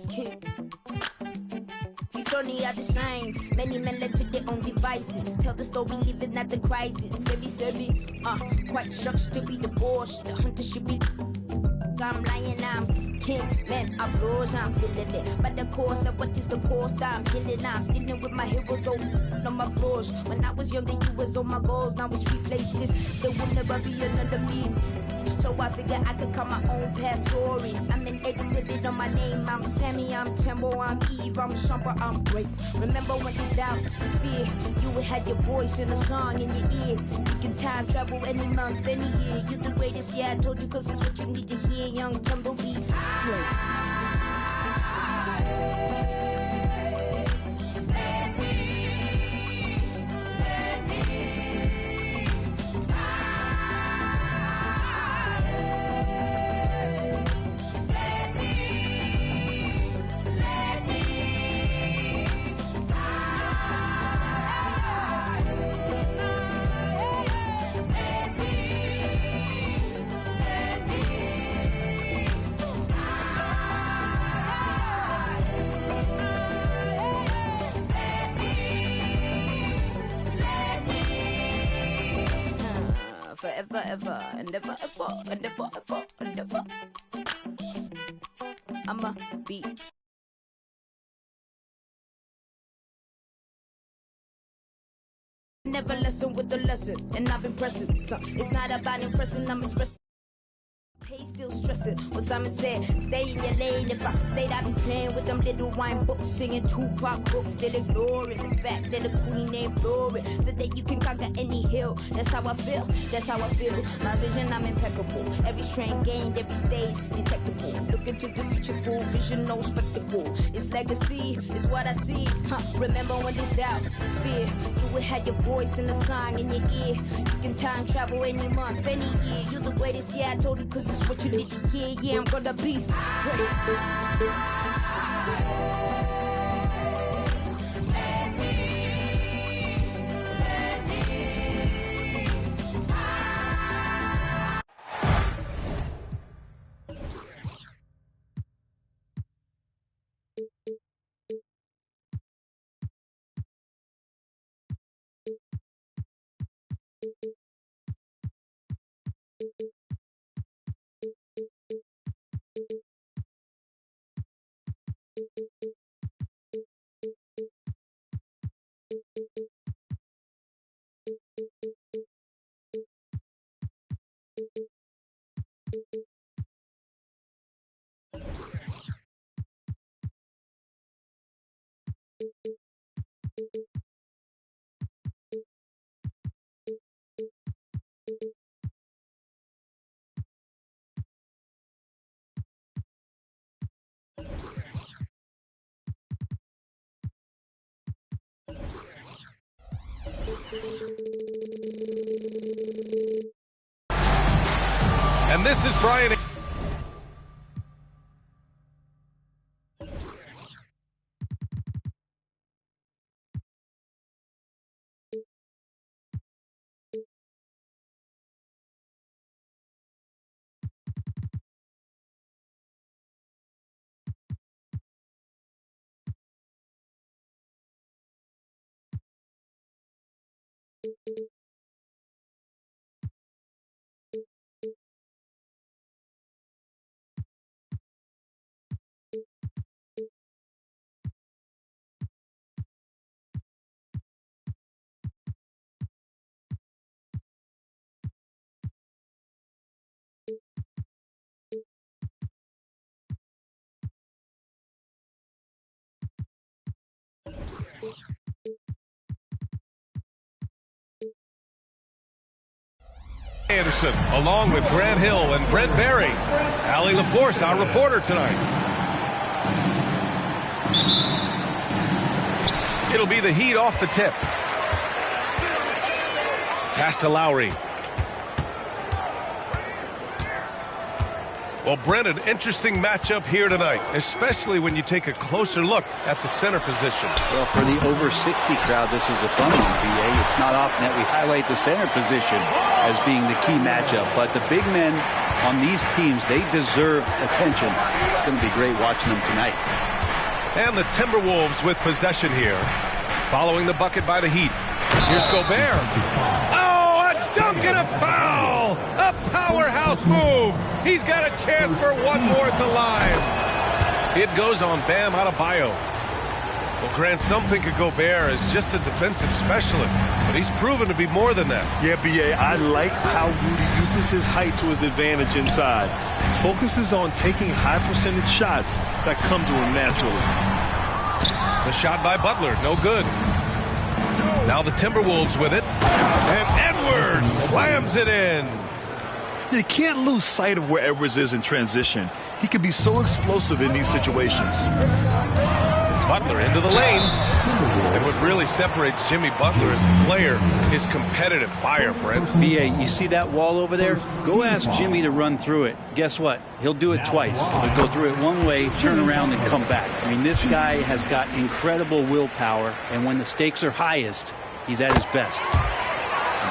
Kid. These only are the signs. Many men led to their own devices. Tell the story living at the crisis. Savvy, quite shocked to be divorced. The hunter should be. I'm lying, I'm king, man, I'm rose, I'm feeling it. But the course of what is the cost, I'm healing, I'm dealing with my heroes on my floors. When I was younger, you was on my goals, now it's replaced this. There will never be another me. So I figure I could cut my own past story. I'm an exhibit on my name. I'm Sammy, I'm Tembo, I'm Eve, I'm Shumper, I'm great. Remember when you doubt, fear, you had your voice in a song in your ear. You can time travel any month, any year. You're the greatest, yeah, I told you, cause it's what you need to hear. Young Tumbleweed. Forever, ever, and ever, ever, and ever, ever, and ever. I'ma be. Never lesson with the lesson, and I've been pressing. So it's not about impressing, I'm expressing. Pay still stressing. What Simon said, stay in your lane. If I stayed, I'd be playing with them little wine books, singing Tupac books, still ignoring the fact that the queen ain't flooring, so that you can conquer any hill. That's how I feel, that's how I feel. My vision, I'm impeccable. Every strain gained, every stage detectable. Look into the future, full vision, no spectacle. It's legacy, it's what I see. Remember when there's doubt, fear, you would have your voice in the song in your ear. You can time travel any month, any year. You're the greatest, yeah, I told you, cause it's what you need to hear. Yeah, I'm gonna be And this is Brian. Anderson, along with Grant Hill and Brent Barry. Allie LaForce, our reporter tonight. It'll be the Heat off the tip. Pass to Lowry. Well, Brent, an interesting matchup here tonight, especially when you take a closer look at the center position. Well, for the over 60 crowd, this is a fun one, BA. It's not often that we highlight the center position as being the key matchup, but the big men on these teams, they deserve attention. It's going to be great watching them tonight. And the Timberwolves with possession here, following the bucket by the Heat. Here's Gobert. Oh, a dunk and a foul! A powerhouse move! He's got a chance for one more at the line. It goes on Bam Adebayo. Well, Grant, some think of Gobert as just a defensive specialist, but he's proven to be more than that. Yeah, B.A., I like how Rudy uses his height to his advantage inside. Focuses on taking high-percentage shots that come to him naturally. The shot by Butler, no good. Now the Timberwolves with it, and Edwards slams it in. You can't lose sight of where Edwards is in transition. He can be so explosive in these situations. Butler into the lane. And what really separates Jimmy Butler as a player is competitive fire, Brent. B.A., you see that wall over there? Go ask Jimmy to run through it. Guess what? He'll do it twice. He'll go through it one way, turn around, and come back. I mean, this guy has got incredible willpower, and when the stakes are highest, he's at his best.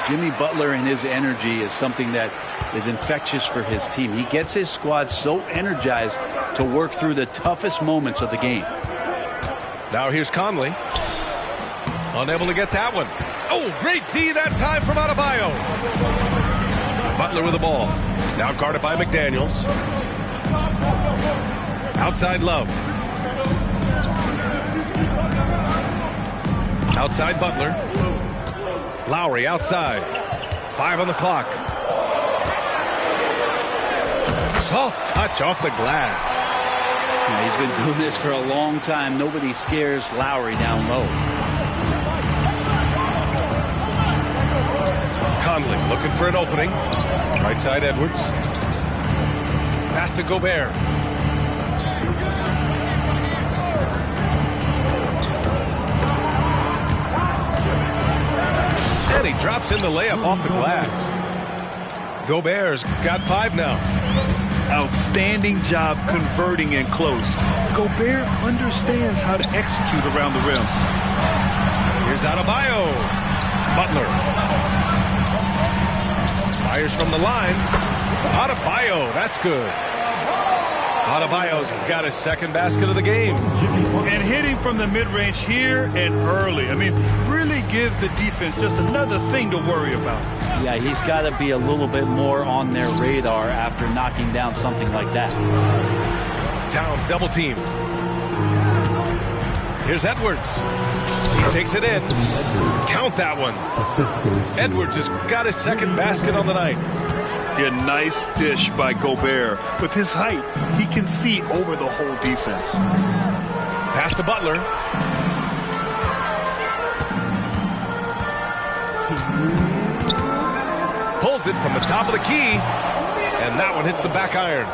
Jimmy Butler and his energy is something that is infectious for his team. He gets his squad so energized to work through the toughest moments of the game. Now here's Conley. Unable to get that one. Oh, great D that time from Adebayo. Butler with the ball. Now guarded by McDaniels. Outside Love. Outside Butler. Lowry outside. 5 on the clock. Soft touch off the glass. Yeah, he's been doing this for a long time. Nobody scares Lowry down low. Conley looking for an opening. Right side Edwards. Pass to Gobert. And he drops in the layup off the glass. Gobert's got 5 now. Outstanding job converting in close. Gobert understands how to execute around the rim. Here's Adebayo. Butler. Fires from the line. Adebayo, that's good. Adebayo's got his second basket of the game. And hitting from the mid-range here and early. I mean, really gives the defense just another thing to worry about. Yeah, he's got to be a little bit more on their radar after knocking down something like that. Towns double team. Here's Edwards. He takes it in. Count that one. Edwards has got his second basket on the night. Yeah, nice dish by Gobert. With his height, he can see over the whole defense. Pass to Butler. Pulls it from the top of the key, and that one hits the back iron.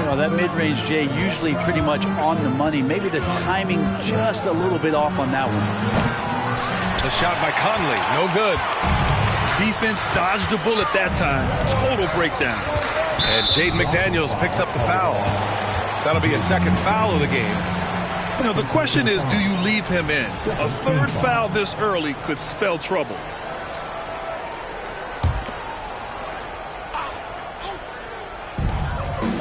You know, that mid-range, Jay, usually pretty much on the money. Maybe the timing just a little bit off on that one. The shot by Conley, no good. Defense dodged a bullet that time. Total breakdown. And Jaden McDaniels picks up the foul. That'll be a second foul of the game. Now, the question is, do you leave him in? A third foul this early could spell trouble.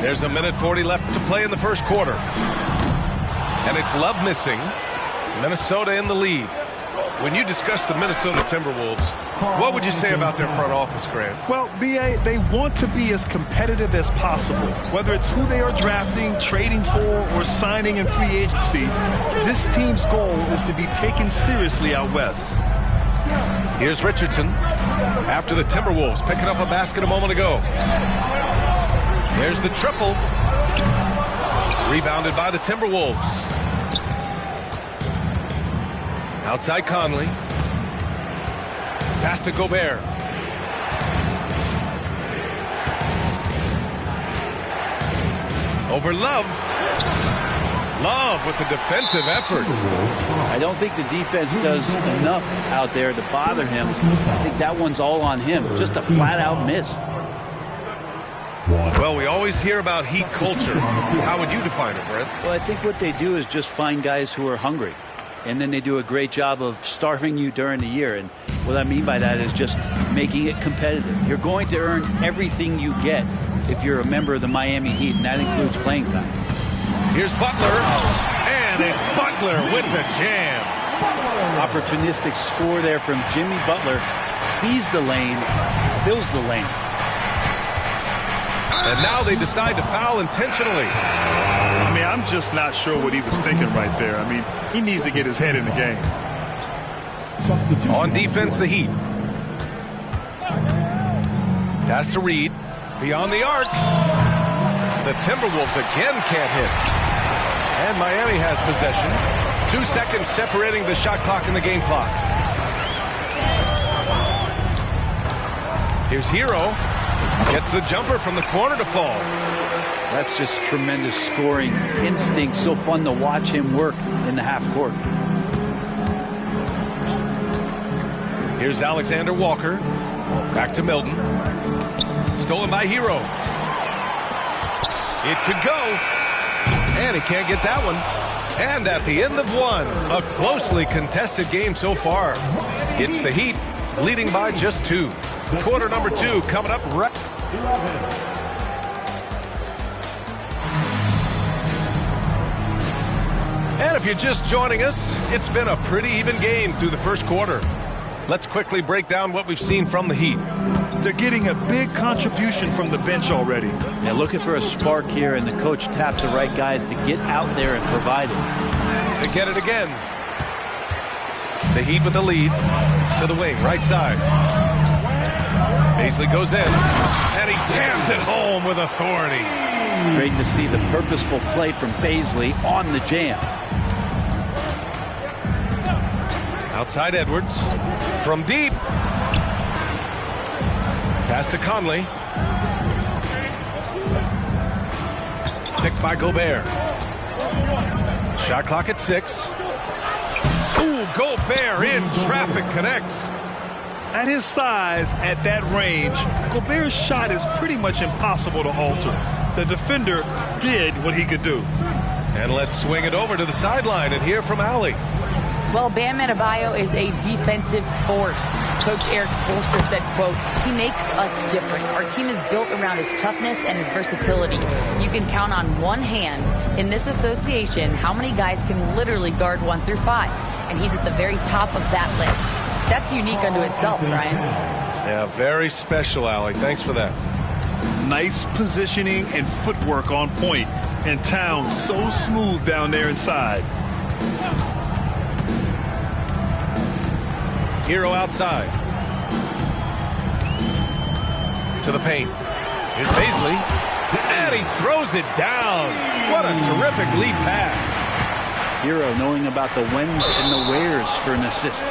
There's 1:40 left to play in the first quarter. And it's Love missing. Minnesota in the lead. When you discuss the Minnesota Timberwolves, what would you say about their front office, Grant? Well, B.A., they want to be as competitive as possible. Whether it's who they are drafting, trading for, or signing in free agency, this team's goal is to be taken seriously out west. Here's Richardson after the Timberwolves picking up a basket a moment ago. There's the triple. Rebounded by the Timberwolves. Outside Conley. Pass to Gobert. Over Love. Love with the defensive effort. I don't think the defense does enough out there to bother him. I think that one's all on him. Just a flat-out miss. Well, we always hear about Heat culture. How would you define it, Brent? Well, I think what they do is just find guys who are hungry. And then they do a great job of starving you during the year. And what I mean by that is just making it competitive. You're going to earn everything you get if you're a member of the Miami Heat, and that includes playing time. Here's Butler, and it's Butler with the jam. Opportunistic score there from Jimmy Butler. Sees the lane, fills the lane. And now they decide to foul intentionally. I mean, I'm just not sure what he was thinking right there. I mean, he needs to get his head in the game. On defense, the Heat. Pass to Reed. Beyond the arc. The Timberwolves again can't hit. And Miami has possession. 2 seconds separating the shot clock and the game clock. Here's Hero. Gets the jumper from the corner to fall. That's just tremendous scoring instinct. So fun to watch him work in the half court. Here's Alexander Walker. Back to Milton. Stolen by Hero. It could go. And he can't get that one. And at the end of one, a closely contested game so far. It's the Heat leading by just 2. Quarter number 2 coming up right. And if you're just joining us, it's been a pretty even game through the first quarter. Let's quickly break down what we've seen from the Heat. They're getting a big contribution from the bench already. Yeah, looking for a spark here, and the coach tapped the right guys to get out there and provide it. They get it again. The Heat with the lead to the wing, right side. Paisley goes in, and he jams it home with authority. Great to see the purposeful play from Paisley on the jam. Outside Edwards. From deep. Pass to Conley. Picked by Gobert. Shot clock at 6. Ooh, Gobert in traffic connects. At his size, at that range, Gobert's shot is pretty much impossible to alter. The defender did what he could do. And let's swing it over to the sideline and hear from Allie. Well, Bam Adebayo is a defensive force. Coach Eric Spoelstra said, quote, "He makes us different. Our team is built around his toughness and his versatility. You can count on one hand in this association how many guys can literally guard 1 through 5. And he's at the very top of that list. That's unique unto itself, Brian." Yeah, very special, Allie. Thanks for that. Nice positioning and footwork on point. And Towns so smooth down there inside. Hero outside. To the paint. Here's Paisley. And he throws it down. What a terrific lead pass. Hero knowing about the whens and the wheres for an assist.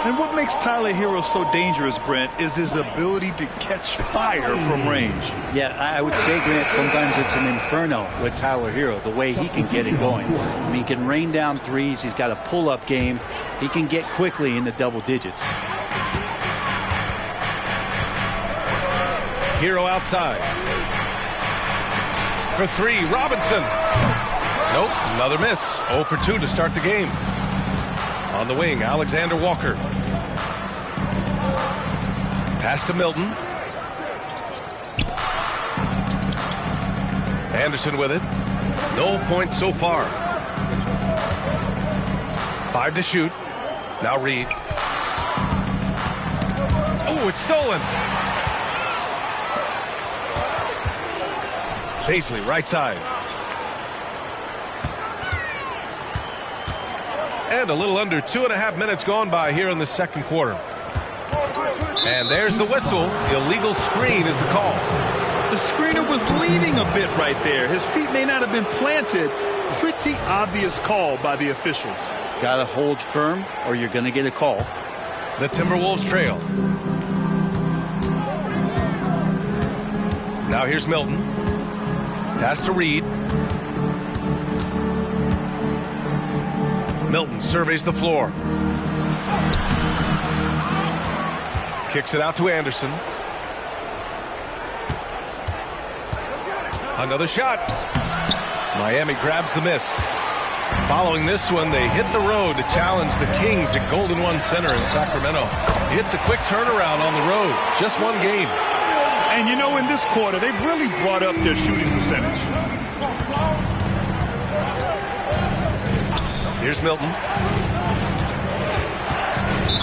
And what makes Tyler Hero so dangerous, Brent, is his ability to catch fire from range. Yeah, I would say, Grant, sometimes it's an inferno with Tyler Hero, the way he can get it going. I mean, he can rain down threes. He's got a pull-up game. He can get quickly into double digits. Hero outside. For 3, Robinson. Nope, another miss. 0 for 2 to start the game. On the wing, Alexander Walker. Pass to Milton. Anderson with it. No points so far. 5 to shoot. Now Reed. Oh, it's stolen. Paisley, right side. And a little under 2.5 minutes gone by here in the second quarter. And there's the whistle. Illegal screen is the call. The screener was leaning a bit right there. His feet may not have been planted. Pretty obvious call by the officials. Got to hold firm or you're going to get a call. The Timberwolves trail. Now here's Milton. Pass to Reed. Milton surveys the floor. Kicks it out to Anderson. Another shot. Miami grabs the miss. Following this one, they hit the road to challenge the Kings at Golden One Center in Sacramento. It's a quick turnaround on the road. Just one game. And you know, in this quarter, they've really brought up their shooting percentage. Here's Milton.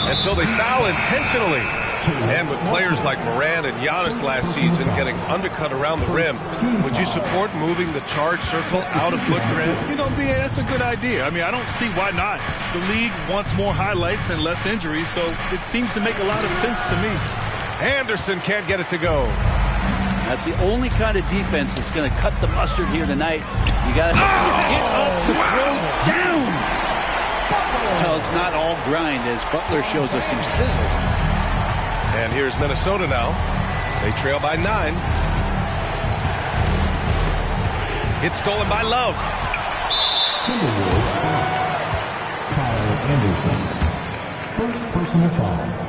And so they foul intentionally. And with players like Morant and Giannis last season getting undercut around the rim, would you support moving the charge circle out of foot, Grant? You know, BA, that's a good idea. I mean, I don't see why not. The league wants more highlights and less injuries, so it seems to make a lot of sense to me. Anderson can't get it to go. That's the only kind of defense that's going to cut the mustard here tonight. You got to get up to throw down. Well, it's not all grind as Butler shows us some sizzle. And here's Minnesota now. They trail by 9. It's stolen by Love. Timberwolves foul. Kyle Anderson. First personal foul.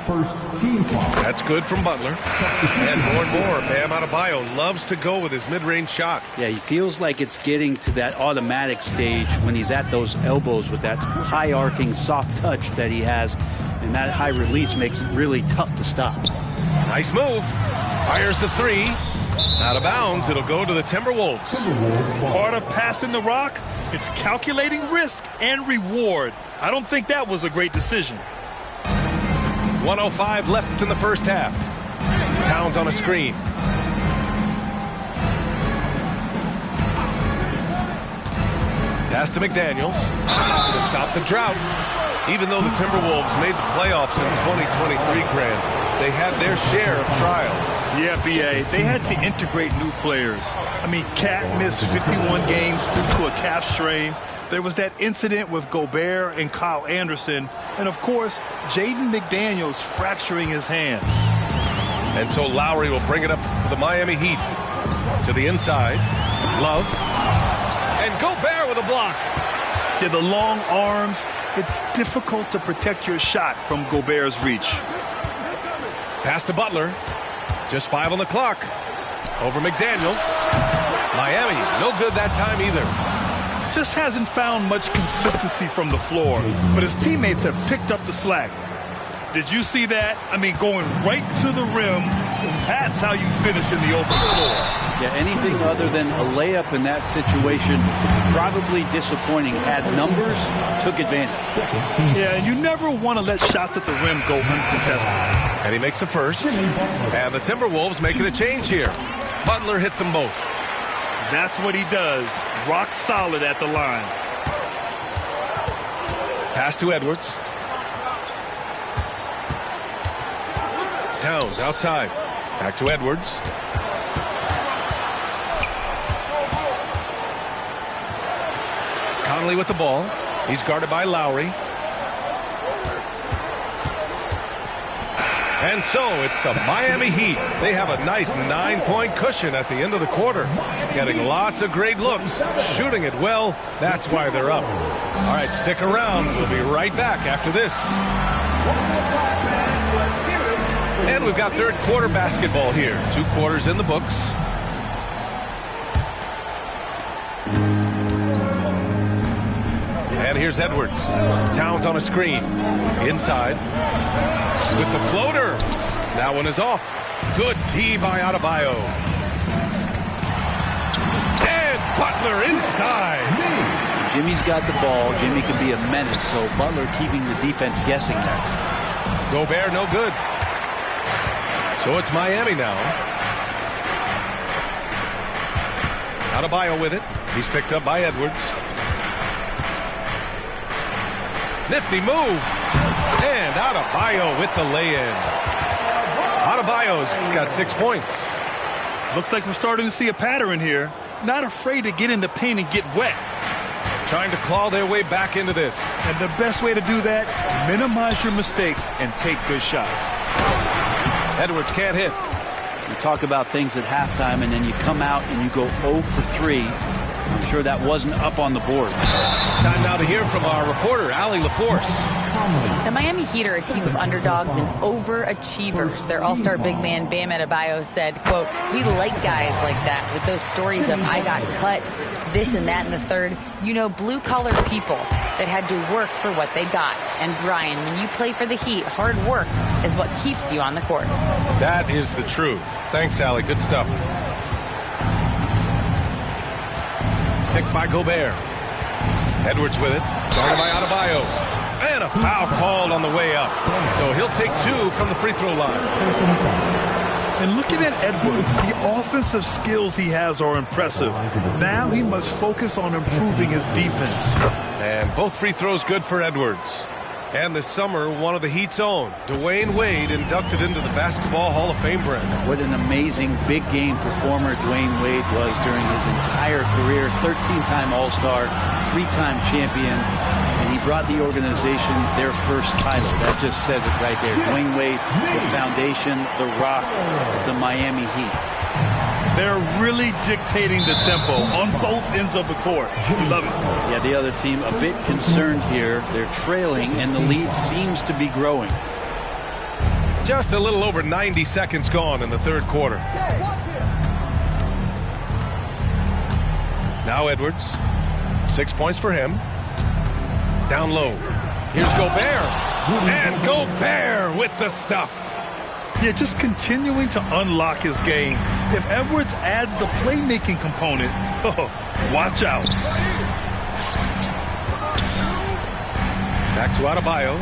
First team foul. That's good from Butler. And more, Bam Adebayo loves to go with his mid-range shot. Yeah, he feels like it's getting to that automatic stage when he's at those elbows with that high-arcing soft touch that he has. And that high release makes it really tough to stop. Nice move. Fires the 3. Out of bounds. It'll go to the Timberwolves. Part of passing the rock, it's calculating risk and reward. I don't think that was a great decision. 1:05 left in the first half. Towns on a screen. Pass to McDaniels to stop the drought. Even though the Timberwolves made the playoffs in 2023, Grant, they had their share of trials. Yeah, BA, they had to integrate new players. I mean, Cat missed 51 games due to a calf strain. There was that incident with Gobert and Kyle Anderson. And, of course, Jaden McDaniels fracturing his hand. And so Lowry will bring it up for the Miami Heat. To the inside. Love. And Gobert with a block. Yeah, the long arms. It's difficult to protect your shot from Gobert's reach. Pass to Butler. Just 5 on the clock. Over McDaniels. Miami, no good that time either. Just hasn't found much consistency from the floor, but his teammates have picked up the slack. Did you see that? I mean, going right to the rim, that's how you finish in the open floor. Yeah, anything other than a layup in that situation, probably disappointing. Had numbers, took advantage. Yeah, and you never want to let shots at the rim go uncontested. And he makes the first. And the Timberwolves making a change here. Butler hits them both. That's what he does. Rock solid at the line. Pass to Edwards. Towns outside. Back to Edwards. Conley with the ball. He's guarded by Lowry. And so it's the Miami Heat. They have a nice 9-point cushion at the end of the quarter. Getting lots of great looks. Shooting it well. That's why they're up. All right, stick around. We'll be right back after this. And we've got third quarter basketball here. 2 quarters in the books. And here's Edwards. Towns on a screen. Inside. With the floater. That one is off. Good D by Adebayo. And Butler inside. Jimmy's got the ball. Jimmy can be a menace, so Butler keeping the defense guessing there. Gobert no good. So it's Miami now. Adebayo with it. He's picked up by Edwards. Nifty move. And Adebayo with the lay-in. Adebayo's got 6 points. Looks like we're starting to see a pattern here. Not afraid to get in the paint and get wet. Trying to claw their way back into this. And the best way to do that, minimize your mistakes and take good shots. Edwards can't hit. You talk about things at halftime, and then you come out and you go 0 for 3. I'm sure that wasn't up on the board. Time now to hear from our reporter, Allie LaForce. The Miami Heat are a team of underdogs and overachievers. Their all-star big man, Bam Adebayo, said, quote, "We like guys like that with those stories of I got cut, this and that and the third. You know, blue-collar people that had to work for what they got. And Brian, when you play for the Heat, hard work is what keeps you on the court." That is the truth. Thanks, Allie. Good stuff. Picked by Gobert. Edwards with it. Guarded by Adebayo. And a foul called on the way up. So he'll take 2 from the free throw line. And looking at Edwards, the offensive skills he has are impressive. Now he must focus on improving his defense. And both free throws good for Edwards. And this summer, one of the Heat's own, Dwayne Wade, inducted into the Basketball Hall of Fame, Brent. What an amazing big game performer Dwayne Wade was during his entire career. 13-time All-Star, 3-time champion, and he brought the organization their first title. That just says it right there. Dwayne Wade, the foundation, the rock of the Miami Heat. They're really dictating the tempo on both ends of the court. You love it. Yeah, the other team a bit concerned here. They're trailing, and the lead seems to be growing. Just a little over 90 seconds gone in the third quarter. Now Edwards. 6 points for him. Down low. Here's Gobert. And Gobert with the stuff. Yeah, just continuing to unlock his game. If Edwards adds the playmaking component, watch out. Back to Adebayo.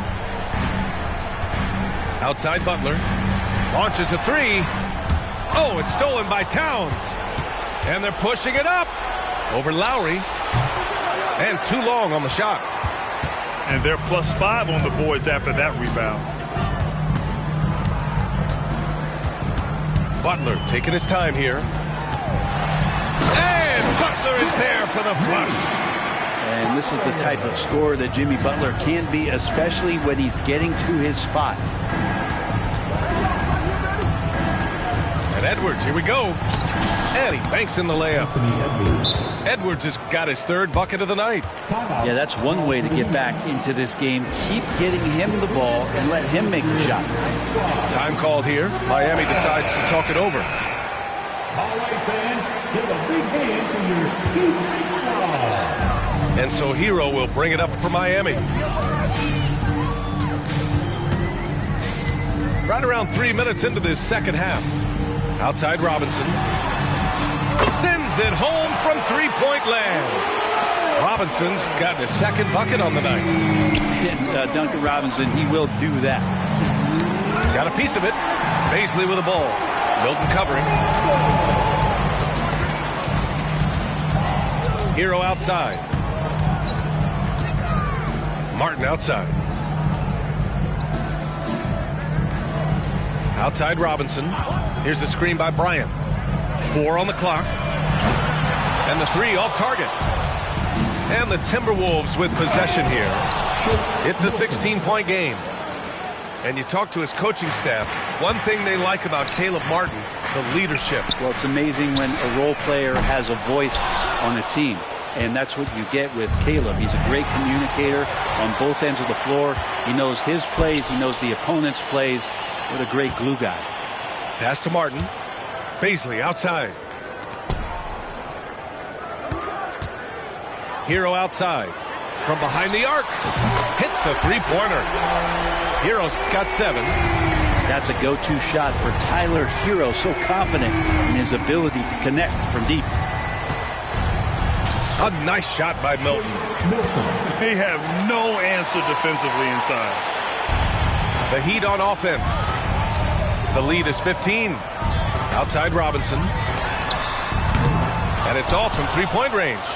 Outside Butler. Launches a 3. Oh, it's stolen by Towns. And they're pushing it up. Over Lowry. And too long on the shot. And they're +5 on the boards after that rebound. Butler taking his time here. And Butler is there for the flush. And this is the type of scorer that Jimmy Butler can be, especially when he's getting to his spots. And Edwards, here we go. And he banks in the layup. Edwards has got his 3rd bucket of the night. Yeah, that's one way to get back into this game. Keep getting him the ball and let him make the shots. Time called here. Miami decides to talk it over. All right, fans, give a big hand to your Heat. And so Hero will bring it up for Miami. Right around 3 minutes into this second half. Outside Robinson. Sends it home from three-point land. Robinson's got his 2nd bucket on the night. And Duncan Robinson, he will do that. Got a piece of it. Paisley with the ball. Milton covering. Hero outside. Martin outside. Outside Robinson. Here's the screen by Bryant. 4 on the clock. And the 3 off target. And the Timberwolves with possession here. It's a 16-point game. And you talk to his coaching staff, one thing they like about Caleb Martin, the leadership. Well, it's amazing when a role player has a voice on a team. And that's what you get with Caleb. He's a great communicator on both ends of the floor. He knows his plays. He knows the opponent's plays. What a great glue guy. Pass to Martin. Paisley outside. Hero outside. From behind the arc. Hits the three-pointer. Hero's got 7. That's a go-to shot for Tyler Hero. So confident in his ability to connect from deep. A nice shot by Milton. They have no answer defensively inside. The Heat on offense. The lead is 15. Outside Robinson. And it's off from three-point range.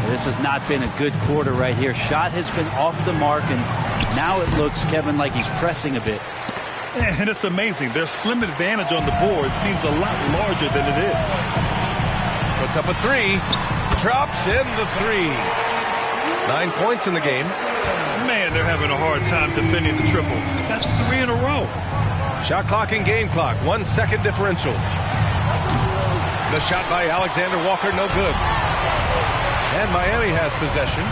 This has not been a good quarter right here. Shot has been off the mark, and now it looks, Kevin, like he's pressing a bit. And it's amazing. Their slim advantage on the board seems a lot larger than it is. Puts up a 3. Drops in the 3. 9 points in the game. Man, they're having a hard time defending the triple. That's 3 in a row. Shot clock and game clock. 1 second differential. The shot by Alexander Walker, no good. And Miami has possession.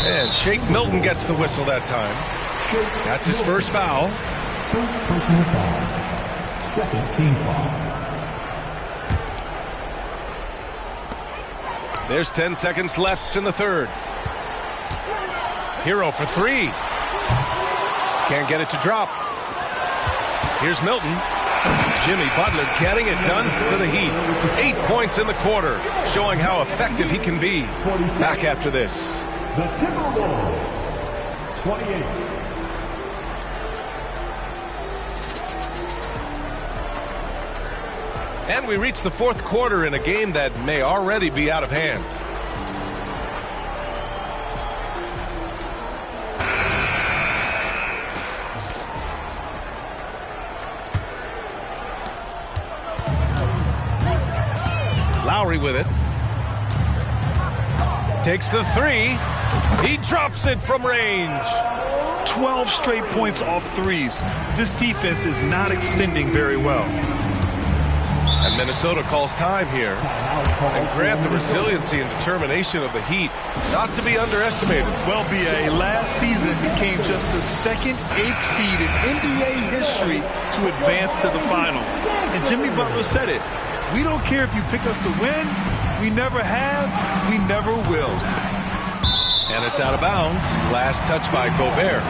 And Shake Milton gets the whistle that time. That's his first foul. First personal foul. Second team foul. There's 10 seconds left in the third. Hero for three. Can't get it to drop. Here's Milton. Jimmy Butler getting it done for the Heat. 8 points in the quarter, showing how effective he can be. Back after this. The Timberwolves, 28. And we reach the fourth quarter in a game that may already be out of hand. Lowry with it. Takes the three. He drops it from range. 12 straight points off threes. This defense is not extending very well. And Minnesota calls time here. And grant the resiliency and determination of the Heat not to be underestimated. Well, BA, last season became just the second 8th seed in NBA history to advance to the finals. And Jimmy Butler said it. We don't care if you pick us to win. We never have. We never will. And it's out of bounds. Last touch by Gobert.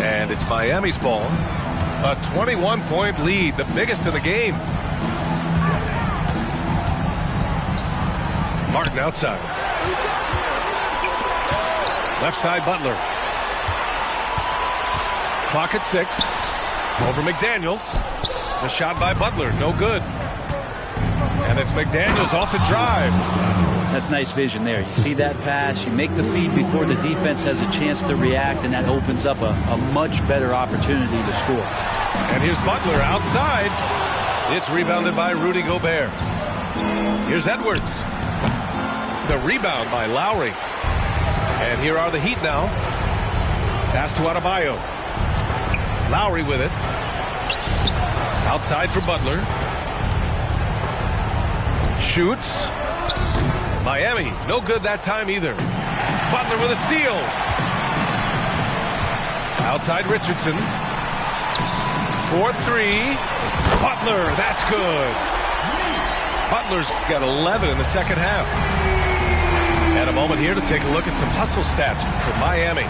And it's Miami's ball. A 21-point lead, the biggest in the game. Martin outside. Left side, Butler. Clock at 6. Over McDaniels. The shot by Butler, no good. And it's McDaniels off the drive. That's nice vision there. You see that pass, you make the feed before the defense has a chance to react, and that opens up a much better opportunity to score. And here's Butler outside. It's rebounded by Rudy Gobert. Here's Edwards. The rebound by Lowry. And here are the Heat now. Pass to Adebayo. Lowry with it. Outside for Butler. Shoots. Miami, no good that time either. Butler with a steal. Outside Richardson. 4-3. Butler, that's good. Butler's got 11 in the second half. And a moment here to take a look at some hustle stats for Miami.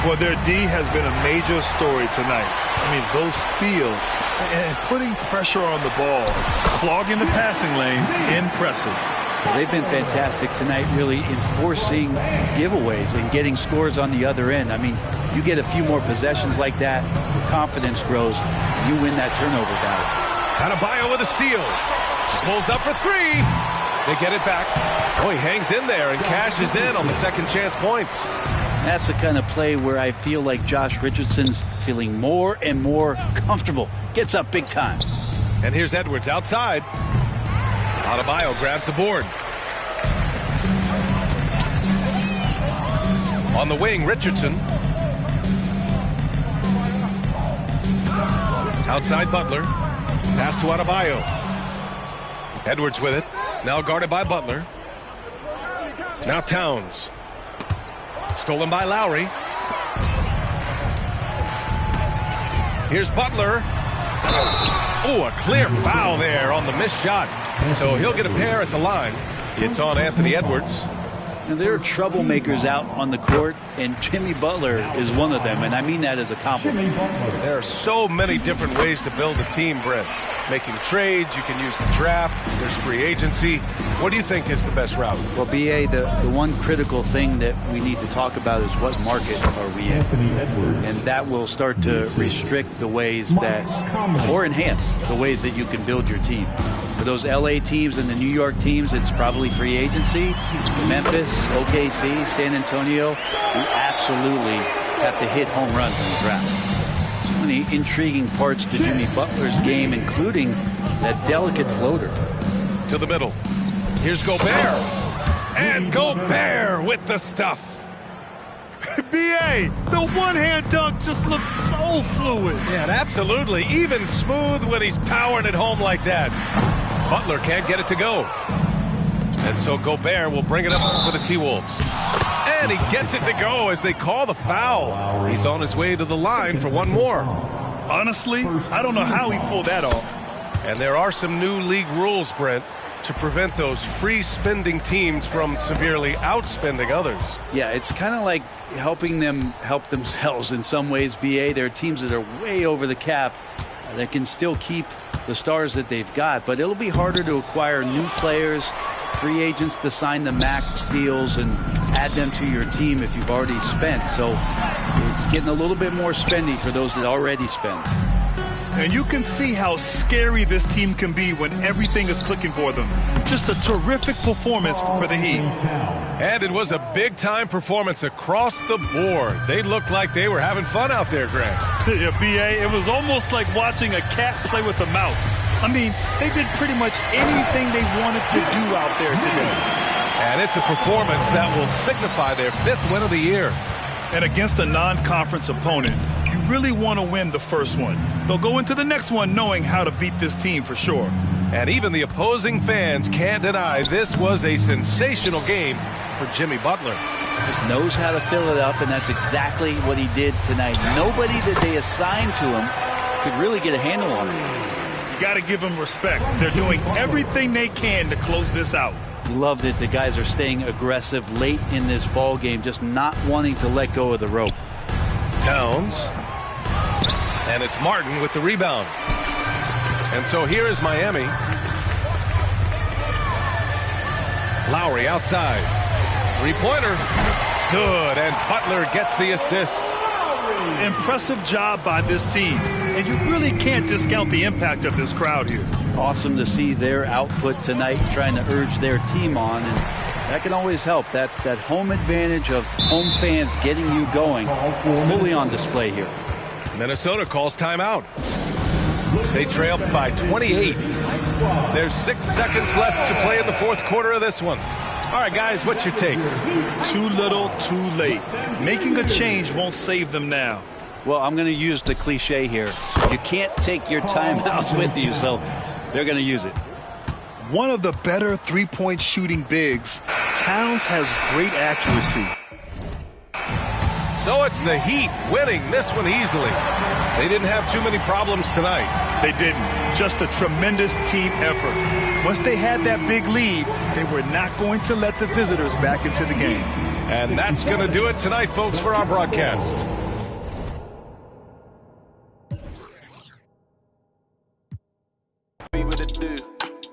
Well, their D has been a major story tonight. I mean, those steals and putting pressure on the ball, clogging the passing lanes, impressive. They've been fantastic tonight, really enforcing giveaways and getting scores on the other end. I mean, you get a few more possessions like that, your confidence grows, you win that turnover battle. Adebayo with a steal. Pulls up for three. They get it back. Oh, he hangs in there and cashes in on the second chance points. That's the kind of play where I feel like Josh Richardson's feeling more and more comfortable. Gets up big time. And here's Edwards outside. Adebayo grabs the board. On the wing, Richardson. Outside Butler. Pass to Adebayo. Edwards with it. Now guarded by Butler. Now Towns. Stolen by Lowry. Here's Butler. Oh, a clear foul there on the missed shot. So he'll get a pair at the line. It's on Anthony Edwards. Now, there are troublemakers out on the court, and Jimmy Butler is one of them, and I mean that as a compliment. There are so many different ways to build a team, Brent. Making trades, you can use the draft, there's free agency. What do you think is the best route? Well, BA, the one critical thing that we need to talk about is what market are we in? And that will start to restrict the ways that, or enhance the ways that you can build your team. For those LA teams and the New York teams, it's probably free agency. Memphis, OKC, San Antonio, you absolutely have to hit home runs in the draft. So many intriguing parts to Jimmy Butler's game, including that delicate floater. To the middle. Here's Gobert. And Gobert with the stuff. B.A., the one-hand dunk just looks so fluid. Yeah, absolutely. Even smooth when he's powering it home like that. Butler can't get it to go. And so Gobert will bring it up for the T-Wolves. And he gets it to go as they call the foul. He's on his way to the line for one more. Honestly, I don't know how he pulled that off. And there are some new league rules, Brent, to prevent those free-spending teams from severely outspending others. Yeah, it's kind of like helping them help themselves in some ways, BA. There are teams that are way over the cap that can still keep the stars that they've got, but it'll be harder to acquire new players, free agents to sign the max deals and add them to your team if you've already spent. So it's getting a little bit more spendy for those that already spend. And you can see how scary this team can be when everything is clicking for them. Just a terrific performance for the Heat. And it was a big-time performance across the board. They looked like they were having fun out there, Grant. Yeah, B.A., it was almost like watching a cat play with a mouse. I mean, they did pretty much anything they wanted to do out there today. And it's a performance that will signify their 5th win of the year. And against a non-conference opponent, you really want to win the first one. They'll go into the next one knowing how to beat this team for sure. And even the opposing fans can't deny this was a sensational game for Jimmy Butler. Just knows how to fill it up, and that's exactly what he did tonight. Nobody that they assigned to him could really get a handle on it. You got to give them respect. They're doing everything they can to close this out. Loved it. The guys are staying aggressive late in this ball game, just not wanting to let go of the rope. Towns. And it's Martin with the rebound. And so here is Miami. Lowry outside. Three-pointer. Good. And Butler gets the assist. Impressive job by this team. And you really can't discount the impact of this crowd here. Awesome to see their output tonight, trying to urge their team on, and that can always help. That home advantage of home fans getting you going, fully on display here. Minnesota calls timeout. They trail by 28. There's 6 seconds left to play in the 4th quarter of this one. All right, guys, what's your take? Too little, too late. Making a change won't save them now. Well, I'm going to use the cliche here. You can't take your timeouts with you, so they're going to use it. One of the better three-point shooting bigs, Towns has great accuracy. So it's the Heat winning this one easily. They didn't have too many problems tonight. They didn't. Just a tremendous team effort. Once they had that big lead, they were not going to let the visitors back into the game. And that's going to do it tonight, folks, for our broadcast.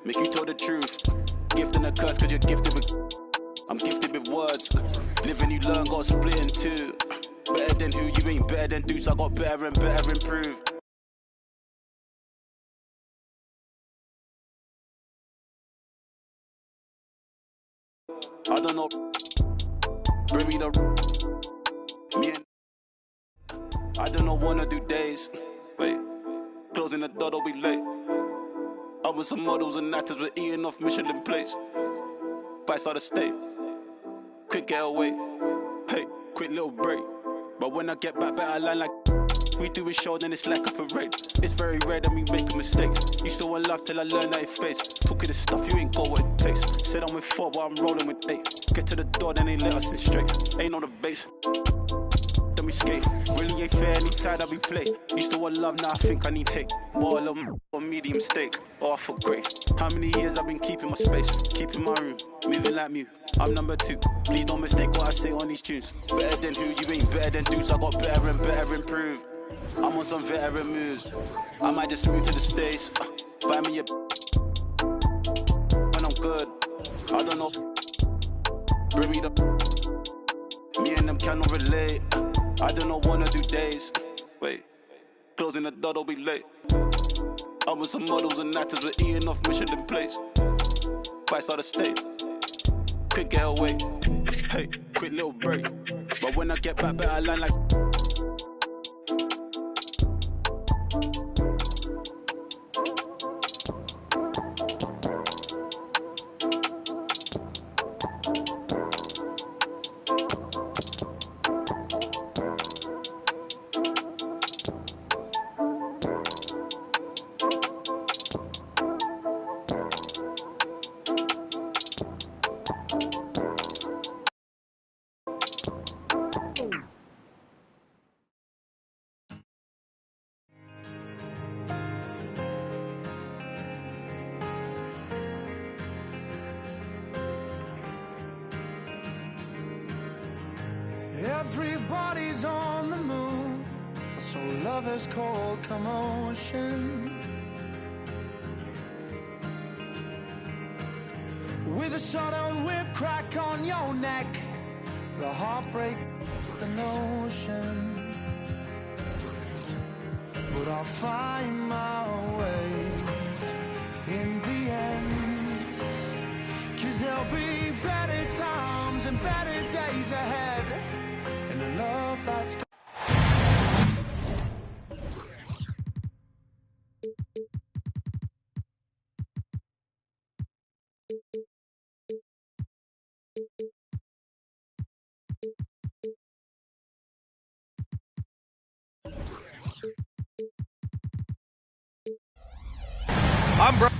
Make you tell the truth. Gift and a curse, cause you're gifted with. I'm gifted with words. Live and you learn, got split in two. Better than who, you ain't better than Deuce. I got better and better improved. I don't know. Bring me the. Me and. I don't know, wanna do days. Wait. Closing the door, don't be late. I was some models and actors with eating off Michelin plates. Vice out of state. Quick getaway. Hey, quick little break. But when I get back, better line like we do a show, then it's like a parade. It's very rare that we make a mistake. Used to want love till I learned that it fades. Talking this stuff, you ain't got what it takes. Said I'm with 4, but I'm rolling with 8. Get to the door, then they let us in straight. Ain't on the base. Then we skate. Really ain't fair, anytime that we play. Used to want love, now I think I need hate. Boil them or medium steak. Oh, I feel great. How many years I've been keeping my space, keeping my room, moving like Mew. I'm number 2. Please don't mistake what I say on these tunes. Better than who, you ain't better than Deuce. I got better and better improved. I'm on some veteran moves. I might just move to the States. Buy me a when I'm good. I don't know. Bring me the. Me and them cannot relate. I don't know, wanna do days. Wait, closing the door, don't be late. I was some models and actors with eating off Michelin plates. Vice out of state. Quick getaway. Hey, quick little break. But when I get back, better line like. Everybody's on the move, so love has cold commotion. With a sudden whip crack on your neck, the heartbreak, the notion. But I'll find my way in the end, 'cause there'll be better times and better days ahead, and a love that's I'm Brian.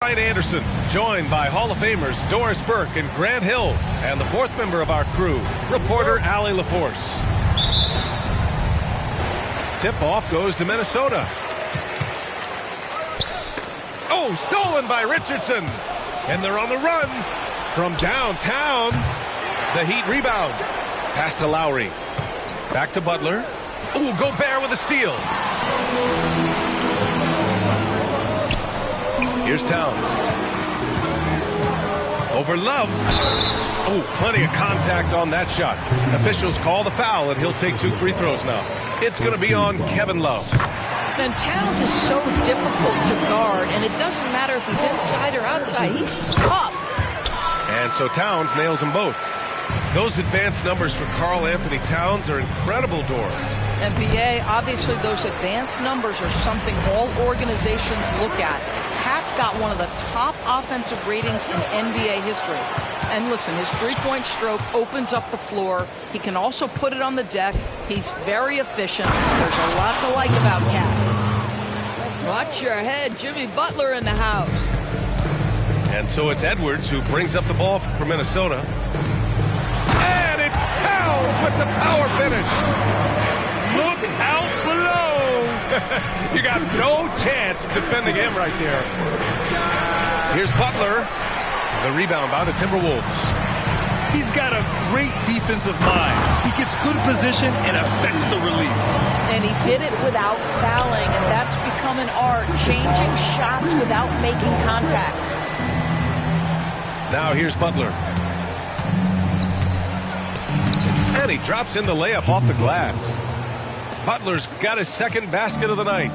Brian Anderson, joined by Hall of Famers Doris Burke and Grant Hill, and the fourth member of our crew, reporter Allie LaForce. Tip-off goes to Minnesota. Oh, stolen by Richardson. And they're on the run from downtown. The Heat rebound. Pass to Lowry. Back to Butler. Oh, Gobert with a steal. Here's Towns. Over Love. Oh, plenty of contact on that shot. Officials call the foul, and he'll take 2 free throws now. It's going to be on Kevin Love. And Towns is so difficult to guard, and it doesn't matter if he's inside or outside. He's tough. And so Towns nails them both. Those advanced numbers for Karl Anthony Towns are incredible, Doors. And BA, obviously those advanced numbers are something all organizations look at. Pat's got one of the top offensive ratings in NBA history. And listen, his three-point stroke opens up the floor. He can also put it on the deck. He's very efficient. There's a lot to like about Cat. Watch your head. Jimmy Butler in the house. And so it's Edwards who brings up the ball for Minnesota. And it's Towns with the power finish. Look out below. You got no chance of defending him right there. Here's Butler. The rebound by the Timberwolves. He's got a great defensive mind. He gets good position and affects the release. And he did it without fouling, and that's become an art, changing shots without making contact. Now here's Butler. And he drops in the layup off the glass. Butler's got his second basket of the night.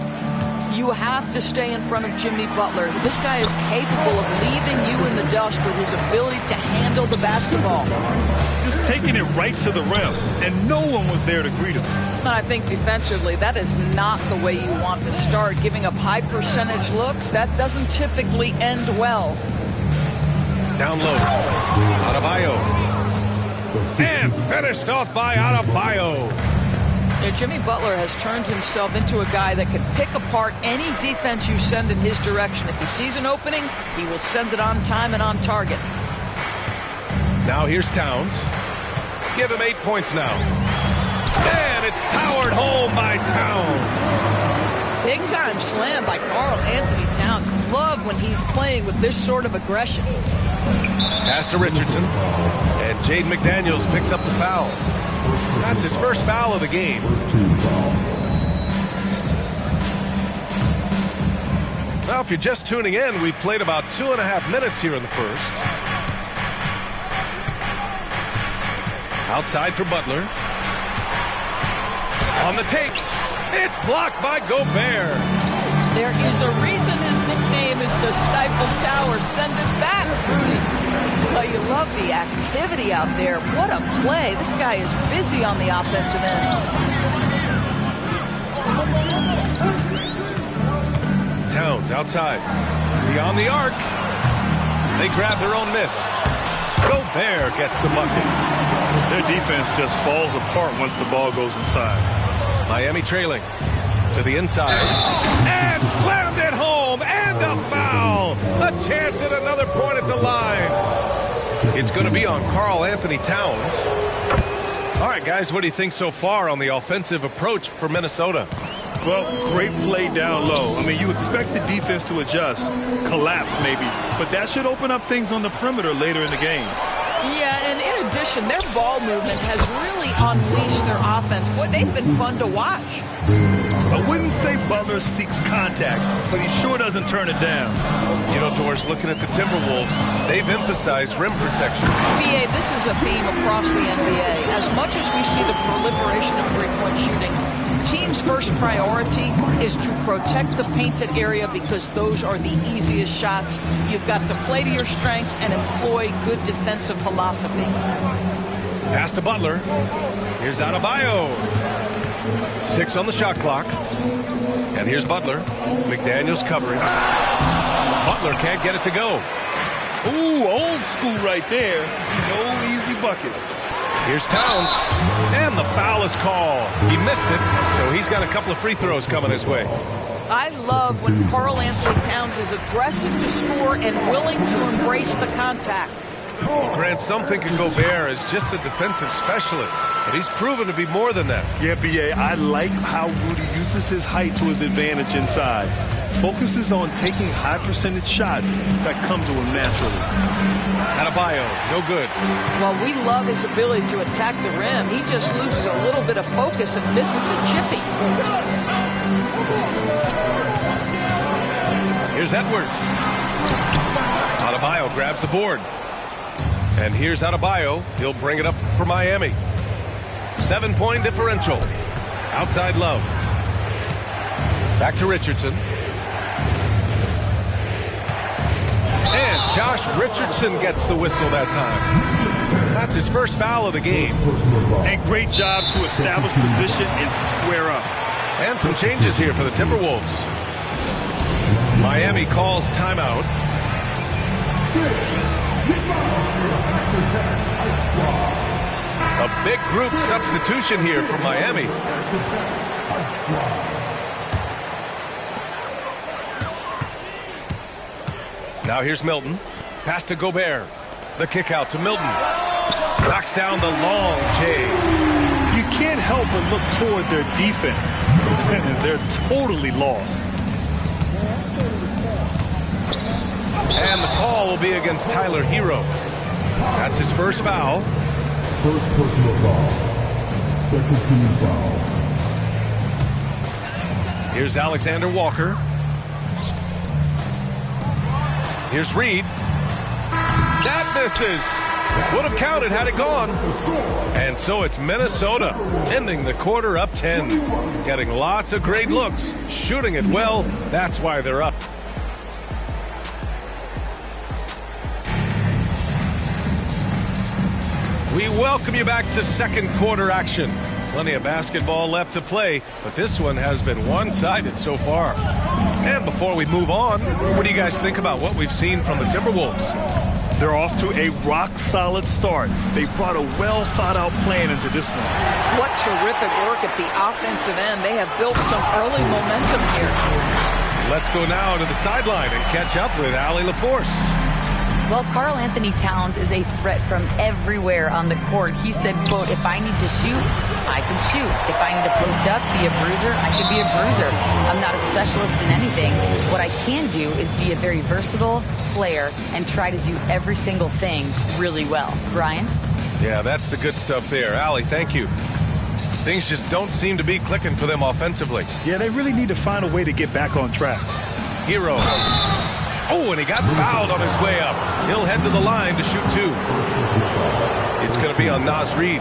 You have to stay in front of Jimmy Butler. This guy is capable of leaving you in the dust with his ability to handle the basketball. Just taking it right to the rim, and no one was there to greet him. I think defensively, that is not the way you want to start. Giving up high percentage looks, that doesn't typically end well. Down low. Adebayo. And finished off by Adebayo. Jimmy Butler has turned himself into a guy that can pick apart any defense you send in his direction. If he sees an opening, he will send it on time and on target. Now here's Towns. Give him 8 points now. And it's powered home by Towns. Big time slam by Karl Anthony Towns. Love when he's playing with this sort of aggression. Pass to Richardson. And Jaden McDaniels picks up the foul. That's his first foul of the game. Now, if you're just tuning in, we played about 2.5 minutes here in the first. Outside for Butler. On the take. It's blocked by Gobert. There is a reason his nickname is the Stifle Tower. Send it back, Rudy. Well, you love the activity out there. What a play. This guy is busy on the offensive end. Towns outside. Beyond the arc. They grab their own miss. Gobert gets the bucket. Their defense just falls apart once the ball goes inside. Miami trailing. To the inside. And slammed it home. And a foul. A chance at another point at the line. It's going to be on Karl-Anthony Towns. All right, guys, what do you think so far on the offensive approach for Minnesota? Well, great play down low. I mean, you expect the defense to adjust, collapse maybe, but that should open up things on the perimeter later in the game. Yeah, and in addition, their ball movement has really unleashed their offense. Boy, they've been fun to watch. I wouldn't say Butler seeks contact, but he sure doesn't turn it down. You know, Doris, looking at the Timberwolves, they've emphasized rim protection. BA, this is a theme across the NBA. As much as we see the proliferation of three-point shooting, team's first priority is to protect the painted area because those are the easiest shots. You've got to play to your strengths and employ good defensive philosophy. Pass to Butler. Here's Adebayo. 6 on the shot clock. And here's Butler. McDaniels covering. Butler can't get it to go. Ooh, old school right there. No easy buckets. Here's Towns, and the foul is called. He missed it, so he's got a couple of free throws coming his way. I love when Karl-Anthony Towns is aggressive to score and willing to embrace the contact. Well, Grant, some think of Gobert as just a defensive specialist, but he's proven to be more than that. Yeah, B.A., I like how Rudy uses his height to his advantage inside. Focuses on taking high-percentage shots that come to him naturally. Adebayo, no good. Well, we love his ability to attack the rim. He just loses a little bit of focus and misses the chippy. Here's Edwards. Adebayo grabs the board. And here's Adebayo. He'll bring it up for Miami. 7-point differential. Outside Love. Back to Richardson. And Josh Richardson gets the whistle that time. That's his first foul of the game. And great job to establish position and square up. And some changes here for the Timberwolves. Miami calls timeout. A big group substitution here for Miami. Now here's Milton. Pass to Gobert. The kick out to Milton. Knocks down the long J. You can't help but look toward their defense. They're totally lost. And the call will be against Tyler Hero. That's his first foul. First personal foul. Second team foul. Here's Alexander Walker. Here's Reed. That misses. Would have counted had it gone. And so it's Minnesota ending the quarter up 10. Getting lots of great looks. Shooting it well. That's why they're up. We welcome you back to second quarter action. Plenty of basketball left to play, but this one has been one-sided so far. And before we move on, what do you guys think about what we've seen from the Timberwolves? They're off to a rock-solid start. They brought a well-thought-out plan into this one. What terrific work at the offensive end. They have built some early momentum here. Let's go now to the sideline and catch up with Allie LaForce. Well, Karl-Anthony Towns is a threat from everywhere on the court. He said, quote, if I need to shoot, I can shoot. If I need to post up, be a bruiser, I can be a bruiser. I'm not a specialist in anything. What I can do is be a very versatile player and try to do every single thing really well. Brian? Yeah, that's the good stuff there. Allie, thank you. Things just don't seem to be clicking for them offensively. Yeah, they really need to find a way to get back on track. Hero. Oh, and he got fouled on his way up. He'll head to the line to shoot two. It's going to be on Naz Reid.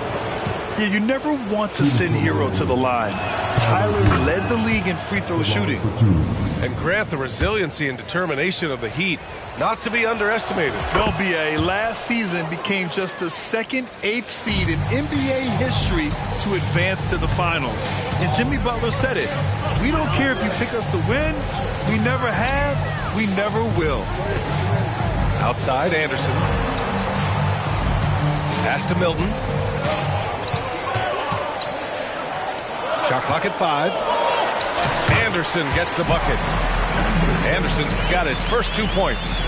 Yeah, you never want to send Hero to the line. Tyler's led the league in free throw shooting. And Grant, the resiliency and determination of the Heat, not to be underestimated. Well, B.A., last season became just the second 8th seed in NBA history to advance to the finals. And Jimmy Butler said it. We don't care if you pick us to win. We never have. We never will. Outside, Anderson. Pass to Milton. Shot clock at 5. Anderson gets the bucket. Anderson's got his first 2 points.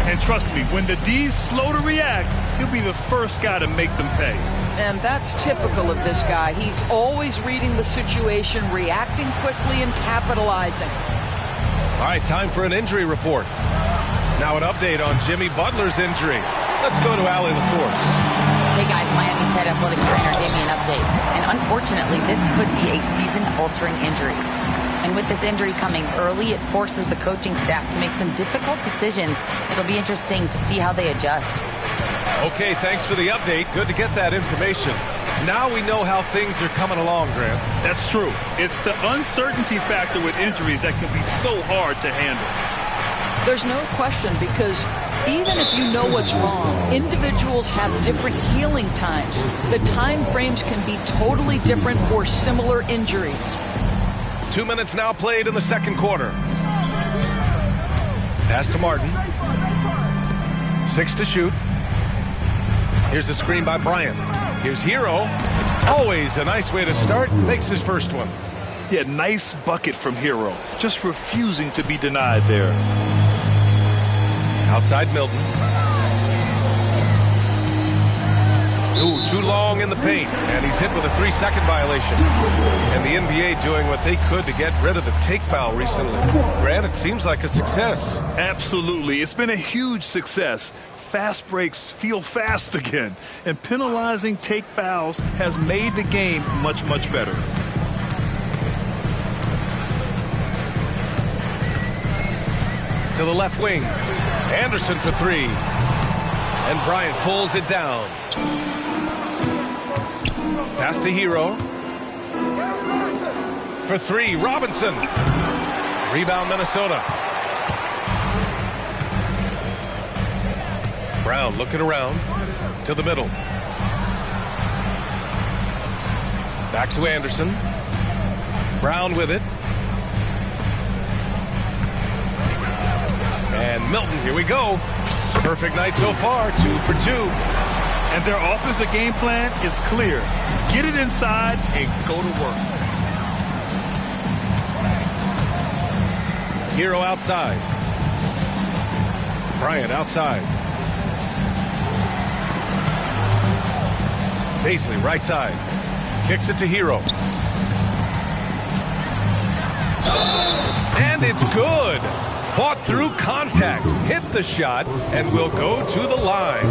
And trust me, when the D's slow to react, he'll be the first guy to make them pay. And that's typical of this guy. He's always reading the situation, reacting quickly, and capitalizing. All right, time for an injury report. Now an update on Jimmy Butler's injury. Let's go to Allie LaForce. Hey guys, Miami's head athletic trainer gave me an update. And unfortunately, this could be a season-altering injury. And with this injury coming early, it forces the coaching staff to make some difficult decisions. It'll be interesting to see how they adjust. Okay, thanks for the update. Good to get that information. Now we know how things are coming along, Grant. That's true. It's the uncertainty factor with injuries that can be so hard to handle. There's no question, because even if you know what's wrong, individuals have different healing times. The time frames can be totally different for similar injuries. 2 minutes now played in the second quarter. Pass to Martin. 6 to shoot. Here's the screen by Bryant. Here's Hero. Always a nice way to start. Makes his first one. Yeah, nice bucket from Hero. Just refusing to be denied there. Outside Milton. Ooh, too long in the paint. And he's hit with a 3-second violation. And the NBA doing what they could to get rid of the take foul recently. Grant, it seems like a success. Absolutely. It's been a huge success. Fast breaks feel fast again. And penalizing take fouls has made the game much, much better. To the left wing. Anderson for 3. And Bryant pulls it down. Pass to Hero. For 3, Robinson. Rebound, Minnesota. Brown looking around to the middle. Back to Anderson. Brown with it. And Milton, here we go. Perfect night so far, 2 for 2. And their offensive game plan is clear. Get it inside and go to work. Hero outside. Bryant outside. Paisley right side. Kicks it to Hero. And it's good. Fought through contact, hit the shot, and will go to the line.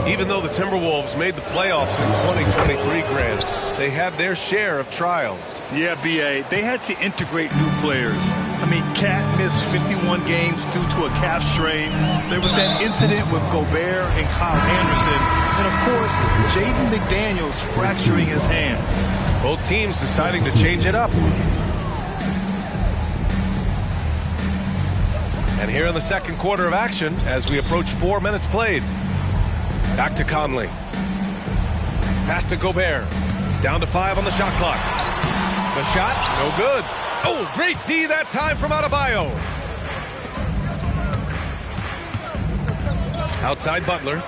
Even though the Timberwolves made the playoffs in 2023, Grant, they had their share of trials. Yeah, B.A., they had to integrate new players. I mean, Cat missed 51 games due to a calf strain. There was that incident with Gobert and Kyle Anderson. And, of course, Jaden McDaniels fracturing his hand. Both teams deciding to change it up. And here in the second quarter of action, as we approach 4 minutes played. Back to Conley. Pass to Gobert. Down to 5 on the shot clock. The shot, no good. Oh, great D that time from Adebayo. Outside Butler.